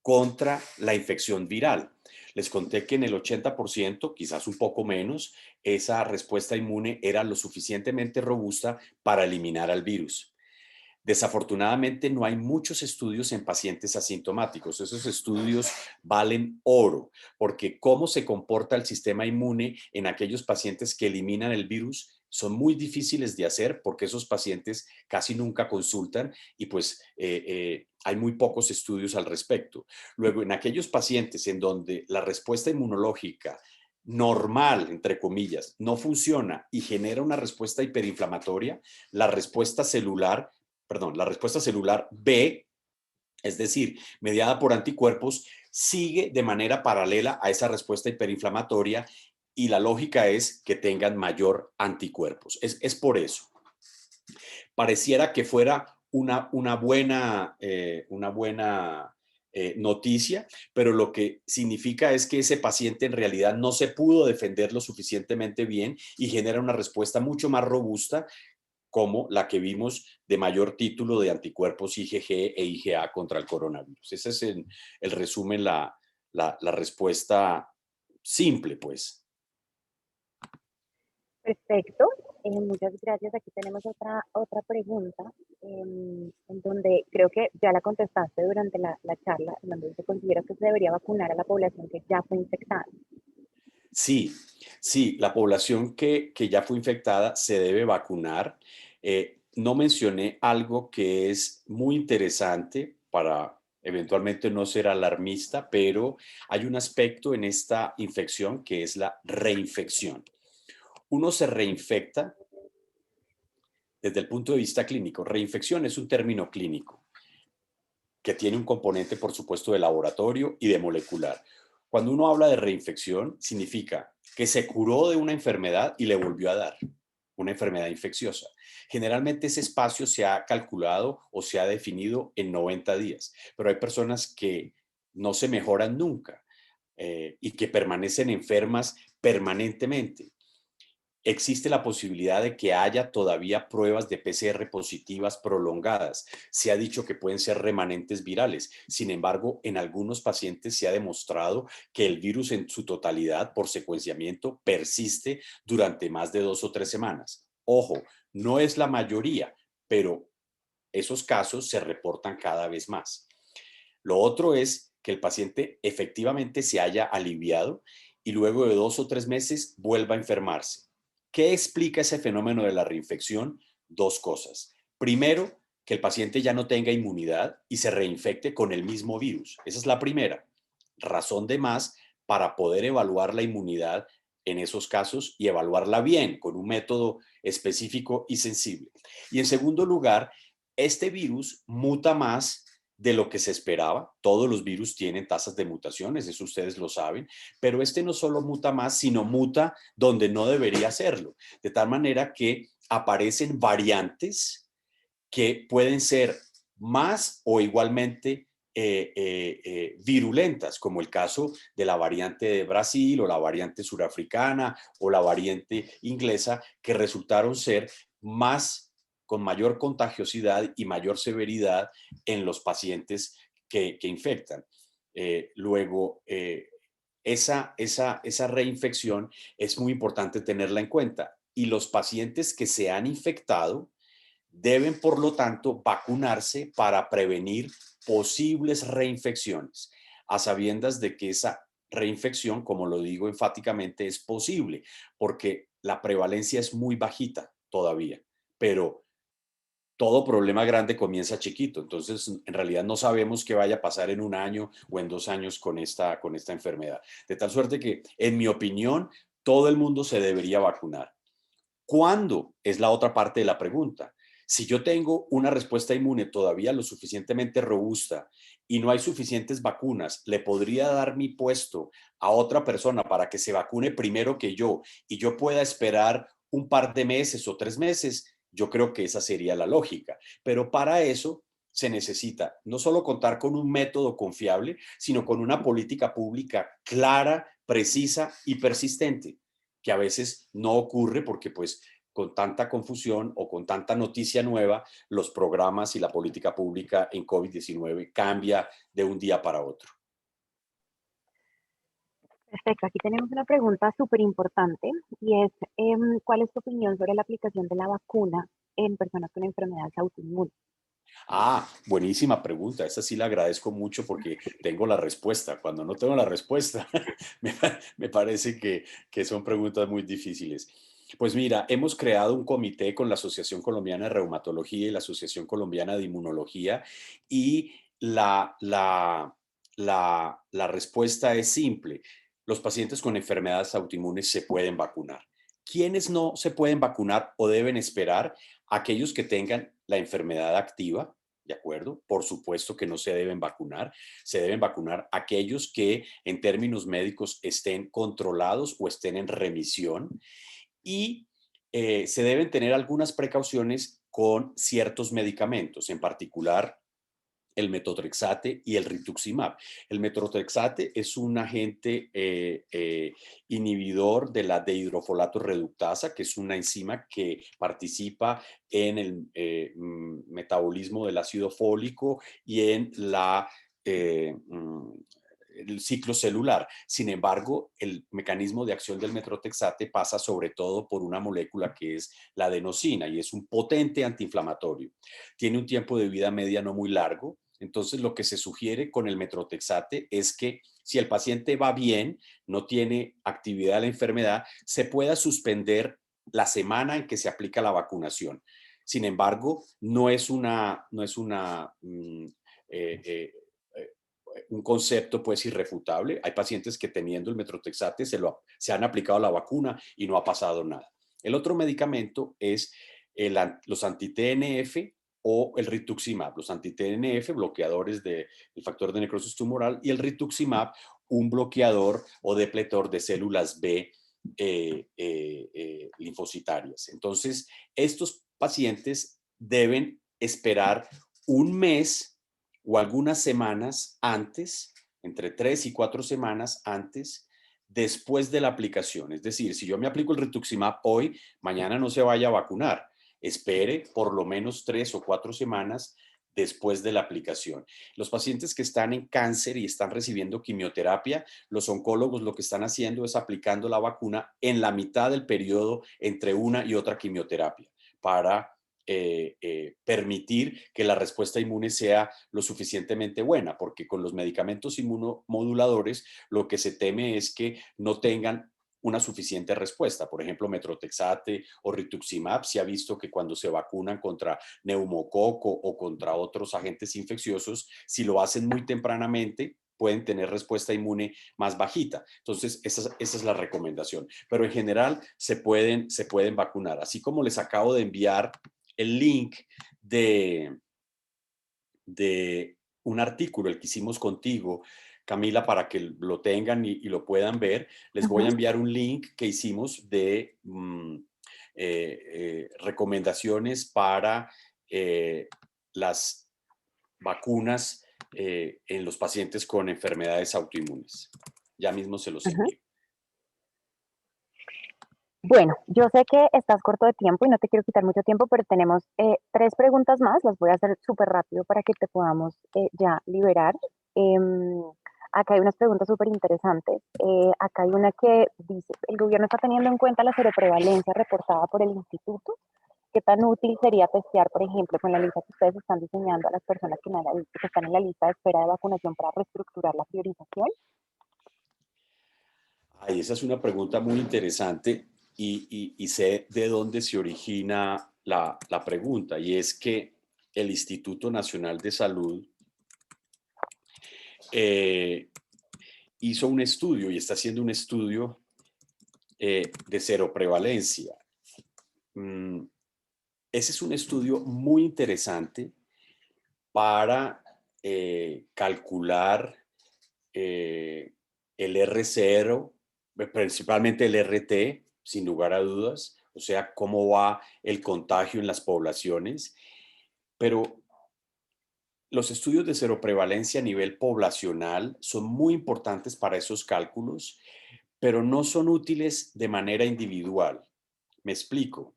contra la infección viral. Les conté que en el 80%, quizás un poco menos, esa respuesta inmune era lo suficientemente robusta para eliminar al virus. Desafortunadamente no hay muchos estudios en pacientes asintomáticos. Esos estudios valen oro, porque cómo se comporta el sistema inmune en aquellos pacientes que eliminan el virus son muy difíciles de hacer porque esos pacientes casi nunca consultan y pues hay muy pocos estudios al respecto. Luego, en aquellos pacientes en donde la respuesta inmunológica normal, entre comillas, no funciona y genera una respuesta hiperinflamatoria, la respuesta celular B, es decir, mediada por anticuerpos, sigue de manera paralela a esa respuesta hiperinflamatoria y la lógica es que tengan mayor anticuerpos. Es por eso. Pareciera que fuera una buena noticia, pero lo que significa es que ese paciente en realidad no se pudo defender lo suficientemente bien y genera una respuesta mucho más robusta como la que vimos de mayor título de anticuerpos IgG e IgA contra el coronavirus. Ese es el resumen, la respuesta simple, pues. Perfecto. Muchas gracias. Aquí tenemos otra pregunta en donde creo que ya la contestaste durante la charla, en donde se considera que se debería vacunar a la población que ya fue infectada. Sí, sí, la población que ya fue infectada se debe vacunar. No mencioné algo que es muy interesante para eventualmente no ser alarmista, pero hay un aspecto en esta infección que es la reinfección. Uno se reinfecta desde el punto de vista clínico. Reinfección es un término clínico que tiene un componente, por supuesto, de laboratorio y de molecular. Cuando uno habla de reinfección, significa que se curó de una enfermedad y le volvió a dar una enfermedad infecciosa. Generalmente ese espacio se ha calculado o se ha definido en 90 días, pero hay personas que no se mejoran nunca y que permanecen enfermas permanentemente. existe la posibilidad de que haya todavía pruebas de PCR positivas prolongadas. Se ha dicho que pueden ser remanentes virales. Sin embargo, en algunos pacientes se ha demostrado que el virus en su totalidad por secuenciamiento persiste durante más de 2 o 3 semanas. Ojo, no es la mayoría, pero esos casos se reportan cada vez más. Lo otro es que el paciente efectivamente se haya aliviado y luego de 2 o 3 meses vuelva a enfermarse. ¿Qué explica ese fenómeno de la reinfección? Dos cosas. Primero, que el paciente ya no tenga inmunidad y se reinfecte con el mismo virus. Esa es la primera. Razón de más para poder evaluar la inmunidad en esos casos y evaluarla bien con un método específico y sensible. Y en segundo lugar, este virus muta más de lo que se esperaba. Todos los virus tienen tasas de mutaciones, eso ustedes lo saben, pero este no solo muta más, sino muta donde no debería hacerlo, de tal manera que aparecen variantes que pueden ser más o igualmente virulentas, como el caso de la variante de Brasil o la variante surafricana o la variante inglesa, que resultaron ser más con mayor contagiosidad y mayor severidad en los pacientes que infectan. Luego, esa reinfección es muy importante tenerla en cuenta. Y los pacientes que se han infectado deben, por lo tanto, vacunarse para prevenir posibles reinfecciones, a sabiendas de que esa reinfección, como lo digo enfáticamente, es posible, porque la prevalencia es muy bajita todavía, pero todo problema grande comienza chiquito. Entonces, en realidad no sabemos qué vaya a pasar en 1 año o en 2 años con esta enfermedad. De tal suerte que, en mi opinión, todo el mundo se debería vacunar. ¿Cuándo? Es la otra parte de la pregunta. Si yo tengo una respuesta inmune todavía lo suficientemente robusta y no hay suficientes vacunas, le podría dar mi puesto a otra persona para que se vacune primero que yo y yo pueda esperar un par de meses o 3 meses. Yo creo que esa sería la lógica. Pero para eso se necesita no solo contar con un método confiable, sino con una política pública clara, precisa y persistente, que a veces no ocurre porque pues con tanta confusión o con tanta noticia nueva, los programas y la política pública en COVID-19 cambia de un día para otro. Perfecto, aquí tenemos una pregunta súper importante y es, ¿cuál es tu opinión sobre la aplicación de la vacuna en personas con enfermedades autoinmunes? Ah, buenísima pregunta. Esa sí la agradezco mucho porque tengo la respuesta. Cuando no tengo la respuesta, me parece que son preguntas muy difíciles. Pues mira, hemos creado un comité con la Asociación Colombiana de Reumatología y la Asociación Colombiana de Inmunología y la respuesta es simple. Los pacientes con enfermedades autoinmunes se pueden vacunar. ¿Quiénes no se pueden vacunar o deben esperar? Aquellos que tengan la enfermedad activa, ¿de acuerdo? Por supuesto que no se deben vacunar. Se deben vacunar aquellos que en términos médicos estén controlados o estén en remisión y se deben tener algunas precauciones con ciertos medicamentos, en particular el metotrexate y el rituximab. El metotrexate es un agente inhibidor de la dehidrofolato reductasa, que es una enzima que participa en el metabolismo del ácido fólico y en el ciclo celular. Sin embargo, el mecanismo de acción del metotrexate pasa sobre todo por una molécula que es la adenosina y es un potente antiinflamatorio. Tiene un tiempo de vida media no muy largo. Entonces, lo que se sugiere con el metotrexate es que si el paciente va bien, no tiene actividad de la enfermedad, se pueda suspender la semana en que se aplica la vacunación. Sin embargo, no es un concepto pues irrefutable. Hay pacientes que teniendo el metotrexate se han aplicado la vacuna y no ha pasado nada. El otro medicamento es los anti-TNF o el rituximab. Los anti-TNF, bloqueadores del factor de necrosis tumoral, y el rituximab, un bloqueador o depletor de células B linfocitarias. Entonces, estos pacientes deben esperar un mes o algunas semanas antes, entre 3 y 4 semanas antes después de la aplicación. Es decir, si yo me aplico el rituximab hoy, mañana no se vaya a vacunar. Espere por lo menos 3 o 4 semanas después de la aplicación. Los pacientes que están en cáncer y están recibiendo quimioterapia, los oncólogos lo que están haciendo es aplicando la vacuna en la mitad del periodo entre una y otra quimioterapia para permitir que la respuesta inmune sea lo suficientemente buena, porque con los medicamentos inmunomoduladores lo que se teme es que no tengan una suficiente respuesta. Por ejemplo, metrotexate o rituximab se ha visto que cuando se vacunan contra neumococo o contra otros agentes infecciosos, si lo hacen muy tempranamente, pueden tener respuesta inmune más bajita. Entonces, esa es la recomendación. Pero en general se pueden vacunar. Así como les acabo de enviar el link de un artículo, el que hicimos contigo, Camila, para que lo tengan y lo puedan ver, les voy a enviar un link que hicimos de recomendaciones para las vacunas en los pacientes con enfermedades autoinmunes. Ya mismo se los envío. Bueno, yo sé que estás corto de tiempo y no te quiero quitar mucho tiempo, pero tenemos 3 preguntas más, las voy a hacer súper rápido para que te podamos ya liberar. Em, Acá hay unas preguntas súper interesantes. Acá hay una que dice, ¿el gobierno está teniendo en cuenta la seroprevalencia reportada por el instituto? ¿Qué tan útil sería testear, por ejemplo, con la lista que ustedes están diseñando a las personas que están en la lista de espera de vacunación para reestructurar la priorización? Ay, esa es una pregunta muy interesante y sé de dónde se origina la pregunta, y es que el Instituto Nacional de Salud hizo un estudio y está haciendo un estudio de seroprevalencia. Ese es un estudio muy interesante para calcular el R0, principalmente el RT, sin lugar a dudas, o sea, cómo va el contagio en las poblaciones, pero los estudios de seroprevalencia a nivel poblacional son muy importantes para esos cálculos, pero no son útiles de manera individual. Me explico.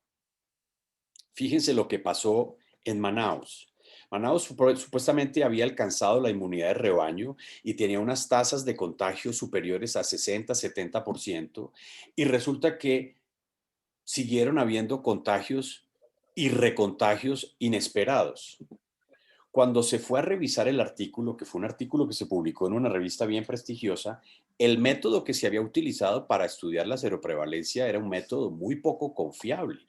Fíjense lo que pasó en Manaus. Manaus supuestamente había alcanzado la inmunidad de rebaño y tenía unas tasas de contagio superiores a 60-70%, y resulta que siguieron habiendo contagios y recontagios inesperados. Cuando se fue a revisar el artículo, que fue un artículo que se publicó en una revista bien prestigiosa, el método que se había utilizado para estudiar la seroprevalencia era un método muy poco confiable.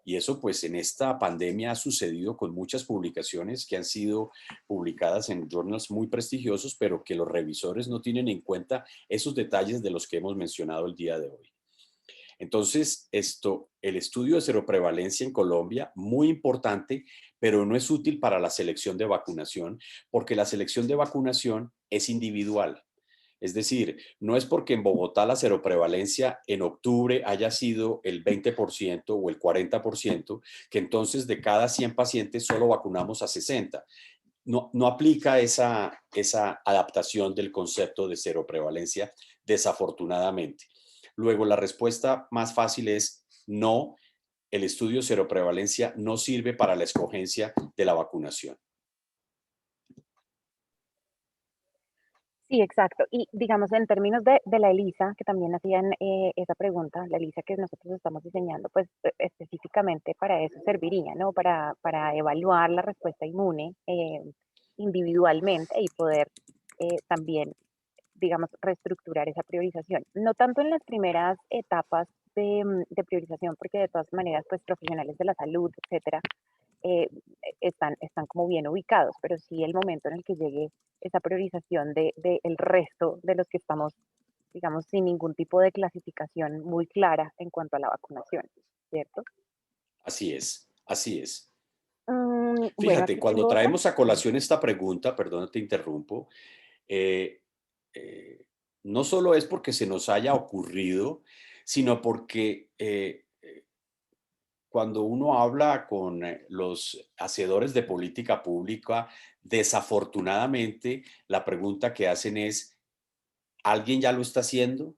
Y eso, pues, en esta pandemia ha sucedido con muchas publicaciones que han sido publicadas en journals muy prestigiosos, pero que los revisores no tienen en cuenta esos detalles de los que hemos mencionado el día de hoy. Entonces, el estudio de seroprevalencia en Colombia, muy importante, pero no es útil para la selección de vacunación, porque la selección de vacunación es individual. Es decir, no es porque en Bogotá la seroprevalencia en octubre haya sido el 20% o el 40%, que entonces de cada 100 pacientes solo vacunamos a 60. No aplica esa adaptación del concepto de seroprevalencia, desafortunadamente. Luego, la respuesta más fácil es no, el estudio de seroprevalencia no sirve para la escogencia de la vacunación. Sí, exacto. Y digamos, en términos de la ELISA, que también hacían esa pregunta, la ELISA que nosotros estamos diseñando, pues específicamente para eso serviría, ¿no? Para evaluar la respuesta inmune individualmente y poder también, digamos, reestructurar esa priorización. No tanto en las primeras etapas de priorización, porque de todas maneras, pues profesionales de la salud, etcétera, eh, están como bien ubicados, pero sí el momento en el que llegue esa priorización de el resto de los que estamos, digamos, sin ningún tipo de clasificación muy clara en cuanto a la vacunación, ¿cierto? Así es, así es. Bueno, Fíjate, aquí cuando tengo otra. traemos a colación esta pregunta, perdón, te interrumpo, eh, eh, no solo es porque se nos haya ocurrido, sino porque cuando uno habla con los hacedores de política pública, desafortunadamente la pregunta que hacen es, ¿alguien ya lo está haciendo?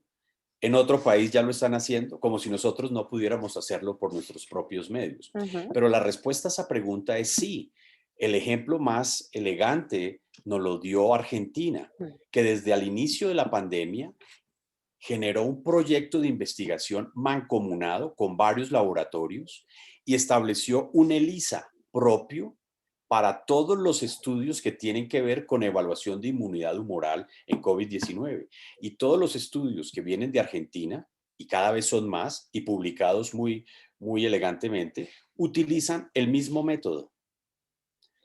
En otro país ya lo están haciendo, como si nosotros no pudiéramos hacerlo por nuestros propios medios. Ujú. Pero la respuesta a esa pregunta es sí. El ejemplo más elegante nos lo dio Argentina, Mm. que desde el inicio de la pandemia generó un proyecto de investigación mancomunado con varios laboratorios y estableció un ELISA propio para todos los estudios que tienen que ver con evaluación de inmunidad humoral en COVID-19. Y todos los estudios que vienen de Argentina, y cada vez son más, y publicados muy elegantemente, utilizan el mismo método.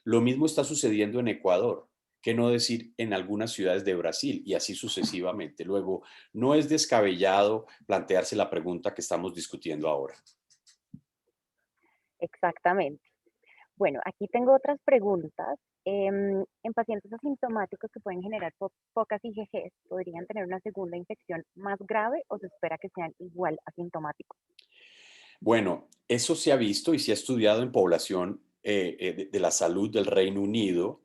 Lo mismo está sucediendo en Ecuador, que no decir en algunas ciudades de Brasil y así sucesivamente. Luego, no es descabellado plantearse la pregunta que estamos discutiendo ahora. Exactamente. Bueno, aquí tengo otras preguntas. En pacientes asintomáticos que pueden generar pocas IgGs, ¿podrían tener una segunda infección más grave o se espera que sean igual asintomáticos? Bueno, eso se ha visto y se ha estudiado en población de la salud del Reino Unido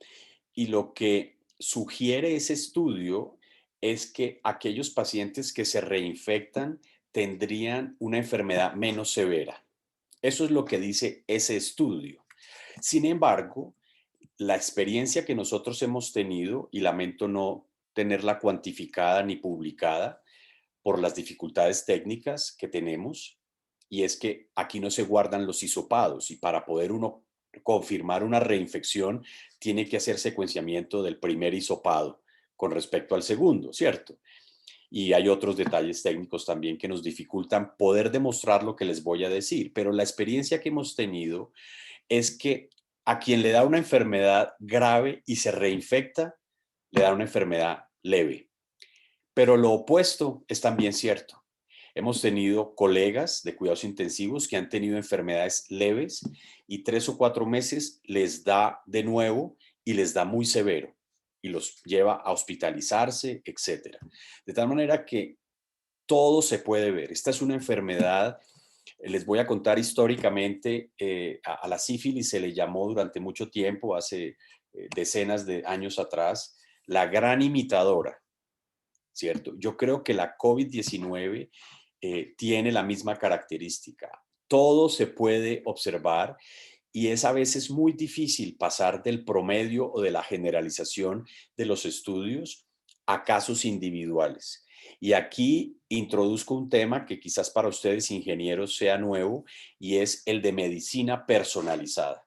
y lo que sugiere ese estudio es que aquellos pacientes que se reinfectan tendrían una enfermedad menos severa. Eso es lo que dice ese estudio. Sin embargo, la experiencia que nosotros hemos tenido, y lamento no tenerla cuantificada ni publicada por las dificultades técnicas que tenemos, y es que aquí no se guardan los hisopados y para poder uno confirmar una reinfección tiene que hacer secuenciamiento del primer hisopado con respecto al segundo, ¿cierto? Y hay otros detalles técnicos también que nos dificultan poder demostrar lo que les voy a decir, pero la experiencia que hemos tenido es que a quien le da una enfermedad grave y se reinfecta, le da una enfermedad leve. Pero lo opuesto es también cierto. Hemos tenido colegas de cuidados intensivos que han tenido enfermedades leves y 3 o 4 meses les da de nuevo y les da muy severo y los lleva a hospitalizarse, etcétera. De tal manera que todo se puede ver. Esta es una enfermedad, les voy a contar históricamente, a la sífilis se le llamó durante mucho tiempo, hace decenas de años atrás, la gran imitadora, ¿cierto? Yo creo que la COVID-19 tiene la misma característica. Todo se puede observar y es a veces muy difícil pasar del promedio o de la generalización de los estudios a casos individuales. Y aquí introduzco un tema que quizás para ustedes ingenieros sea nuevo y es el de medicina personalizada.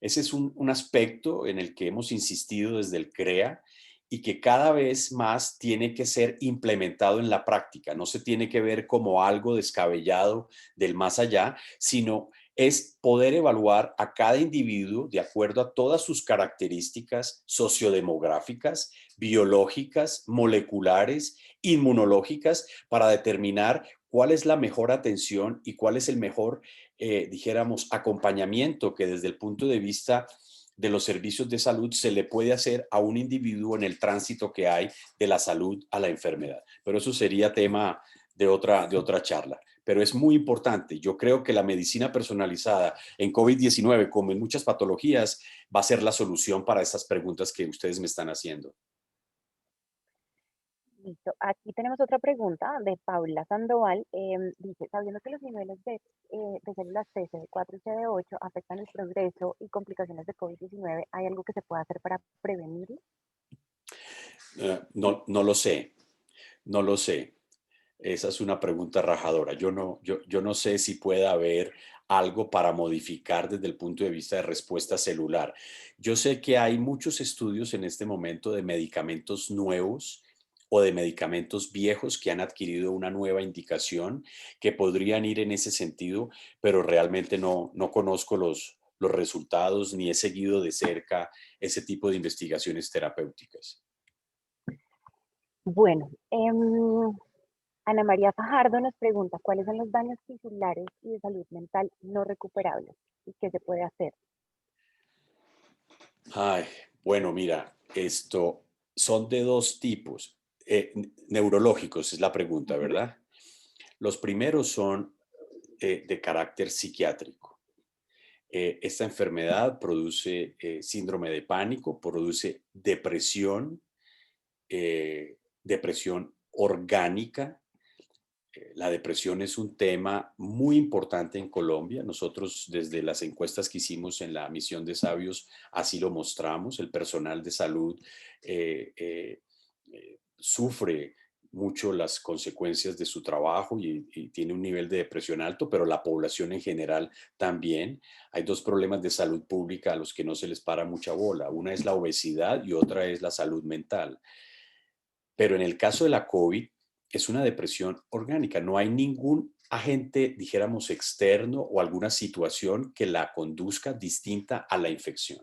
Ese es un aspecto en el que hemos insistido desde el CREA y que cada vez más tiene que ser implementado en la práctica. No se tiene que ver como algo descabellado del más allá, sino es poder evaluar a cada individuo de acuerdo a todas sus características sociodemográficas, biológicas, moleculares, inmunológicas, para determinar cuál es la mejor atención y cuál es el mejor, dijéramos, acompañamiento que desde el punto de vista de los servicios de salud se le puede hacer a un individuo en el tránsito que hay de la salud a la enfermedad. Pero eso sería tema de otra charla. Pero es muy importante. Yo creo que la medicina personalizada en COVID-19, como en muchas patologías, va a ser la solución para esas preguntas que ustedes me están haciendo. Listo. Aquí tenemos otra pregunta de Paula Sandoval. Dice, sabiendo que los niveles de células T, CD4 y CD8 afectan el progreso y complicaciones de COVID-19, ¿hay algo que se pueda hacer para prevenirlo? No, no lo sé, no lo sé. Esa es una pregunta rajadora. Yo no sé si puede haber algo para modificar desde el punto de vista de respuesta celular. Yo sé que hay muchos estudios en este momento de medicamentos nuevos o de medicamentos viejos que han adquirido una nueva indicación que podrían ir en ese sentido, pero realmente no conozco los resultados ni he seguido de cerca ese tipo de investigaciones terapéuticas. Bueno, Ana María Fajardo nos pregunta, ¿cuáles son los daños tisulares y de salud mental no recuperables y qué se puede hacer? Ay, bueno, mira, esto son de dos tipos. Neurológicos es la pregunta, Ujú. ¿verdad? Los primeros son de carácter psiquiátrico. Esta enfermedad produce síndrome de pánico, produce depresión, depresión orgánica, La depresión es un tema muy importante en Colombia. Nosotros desde las encuestas que hicimos en la Misión de Sabios así lo mostramos. El personal de salud sufre mucho las consecuencias de su trabajo y tiene un nivel de depresión alto, pero la población en general también. Hay dos problemas de salud pública a los que no se les para mucha bola. Una es la obesidad y otra es la salud mental. Pero en el caso de la COVID, es una depresión orgánica. No hay ningún agente, dijéramos, externo o alguna situación que la conduzca distinta a la infección.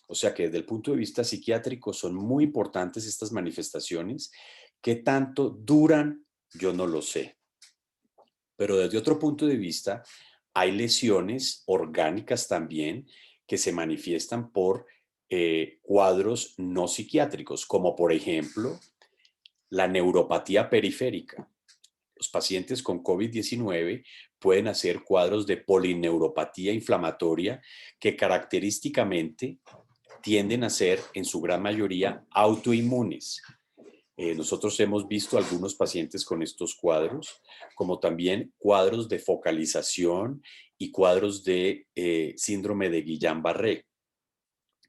O sea que desde el punto de vista psiquiátrico son muy importantes estas manifestaciones. ¿Qué tanto duran? Yo no lo sé. Pero desde otro punto de vista, hay lesiones orgánicas también que se manifiestan por cuadros no psiquiátricos, como por ejemplo la neuropatía periférica. Los pacientes con COVID-19 pueden hacer cuadros de polineuropatía inflamatoria que característicamente tienden a ser, en su gran mayoría, autoinmunes. Nosotros hemos visto algunos pacientes con estos cuadros, como también cuadros de focalización y cuadros de síndrome de Guillain-Barré.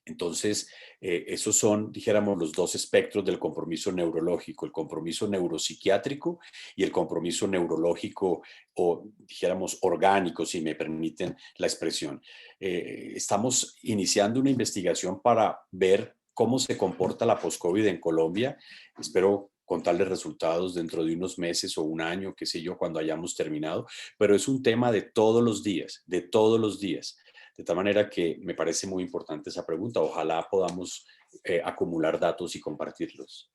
Entonces, esos son, dijéramos, los dos espectros del compromiso neurológico, el compromiso neuropsiquiátrico y el compromiso neurológico o, dijéramos, orgánico, si me permiten la expresión. Estamos iniciando una investigación para ver cómo se comporta la post-COVID en Colombia. Espero contarles resultados dentro de unos meses o un año, qué sé yo, cuando hayamos terminado, pero es un tema de todos los días, de todos los días. De tal manera que me parece muy importante esa pregunta. Ojalá podamos acumular datos y compartirlos.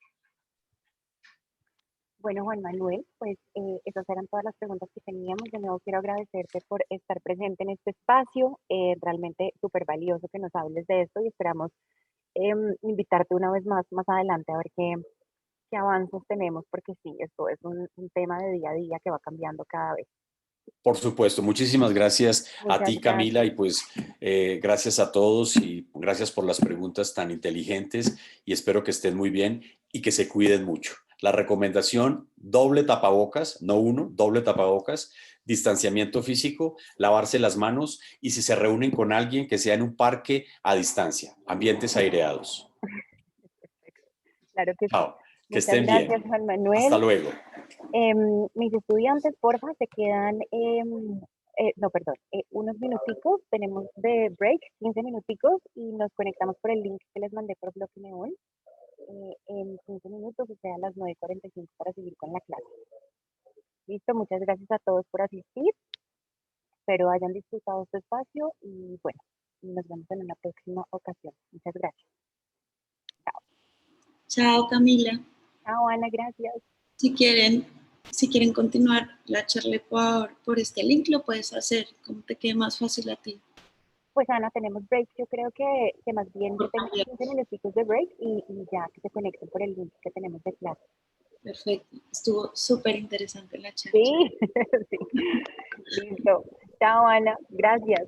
Bueno, Juan Manuel, pues esas eran todas las preguntas que teníamos. De nuevo quiero agradecerte por estar presente en este espacio. Realmente súper valioso que nos hables de esto y esperamos invitarte una vez más adelante a ver qué avances tenemos, porque sí, esto es un tema de día a día que va cambiando cada vez. Por supuesto, muchísimas gracias a Muchas ti, Camila, y gracias. pues gracias a todos y gracias por las preguntas tan inteligentes y espero que estén muy bien y que se cuiden mucho. La recomendación, doble tapabocas, no uno, doble tapabocas, distanciamiento físico, lavarse las manos y si se reúnen con alguien que sea en un parque a distancia, ambientes aireados. Claro que sí. Chao, que Muchas estén gracias, bien. Juan Hasta Manuel. luego. Mis estudiantes, porfa, se quedan, no, perdón, unos minuticos, tenemos de break, 15 minuticos, y nos conectamos por el link que les mandé por Bloque Neón en 15 minutos, o sea, a las 9:45 para seguir con la clase. Listo, muchas gracias a todos por asistir, espero hayan disfrutado este espacio y bueno, nos vemos en una próxima ocasión. Muchas gracias. Chao, Camila. Chao, Ana, gracias. Si quieren continuar la charla por este link, lo puedes hacer, como te quede más fácil a ti. Pues Ana, tenemos break. Yo creo que más bien que tengan 15 minuticos de break y ya que se conecten por el link que tenemos de clase. Perfecto. Estuvo súper interesante la charla. Sí, sí. Listo. Chao, Ana. Gracias.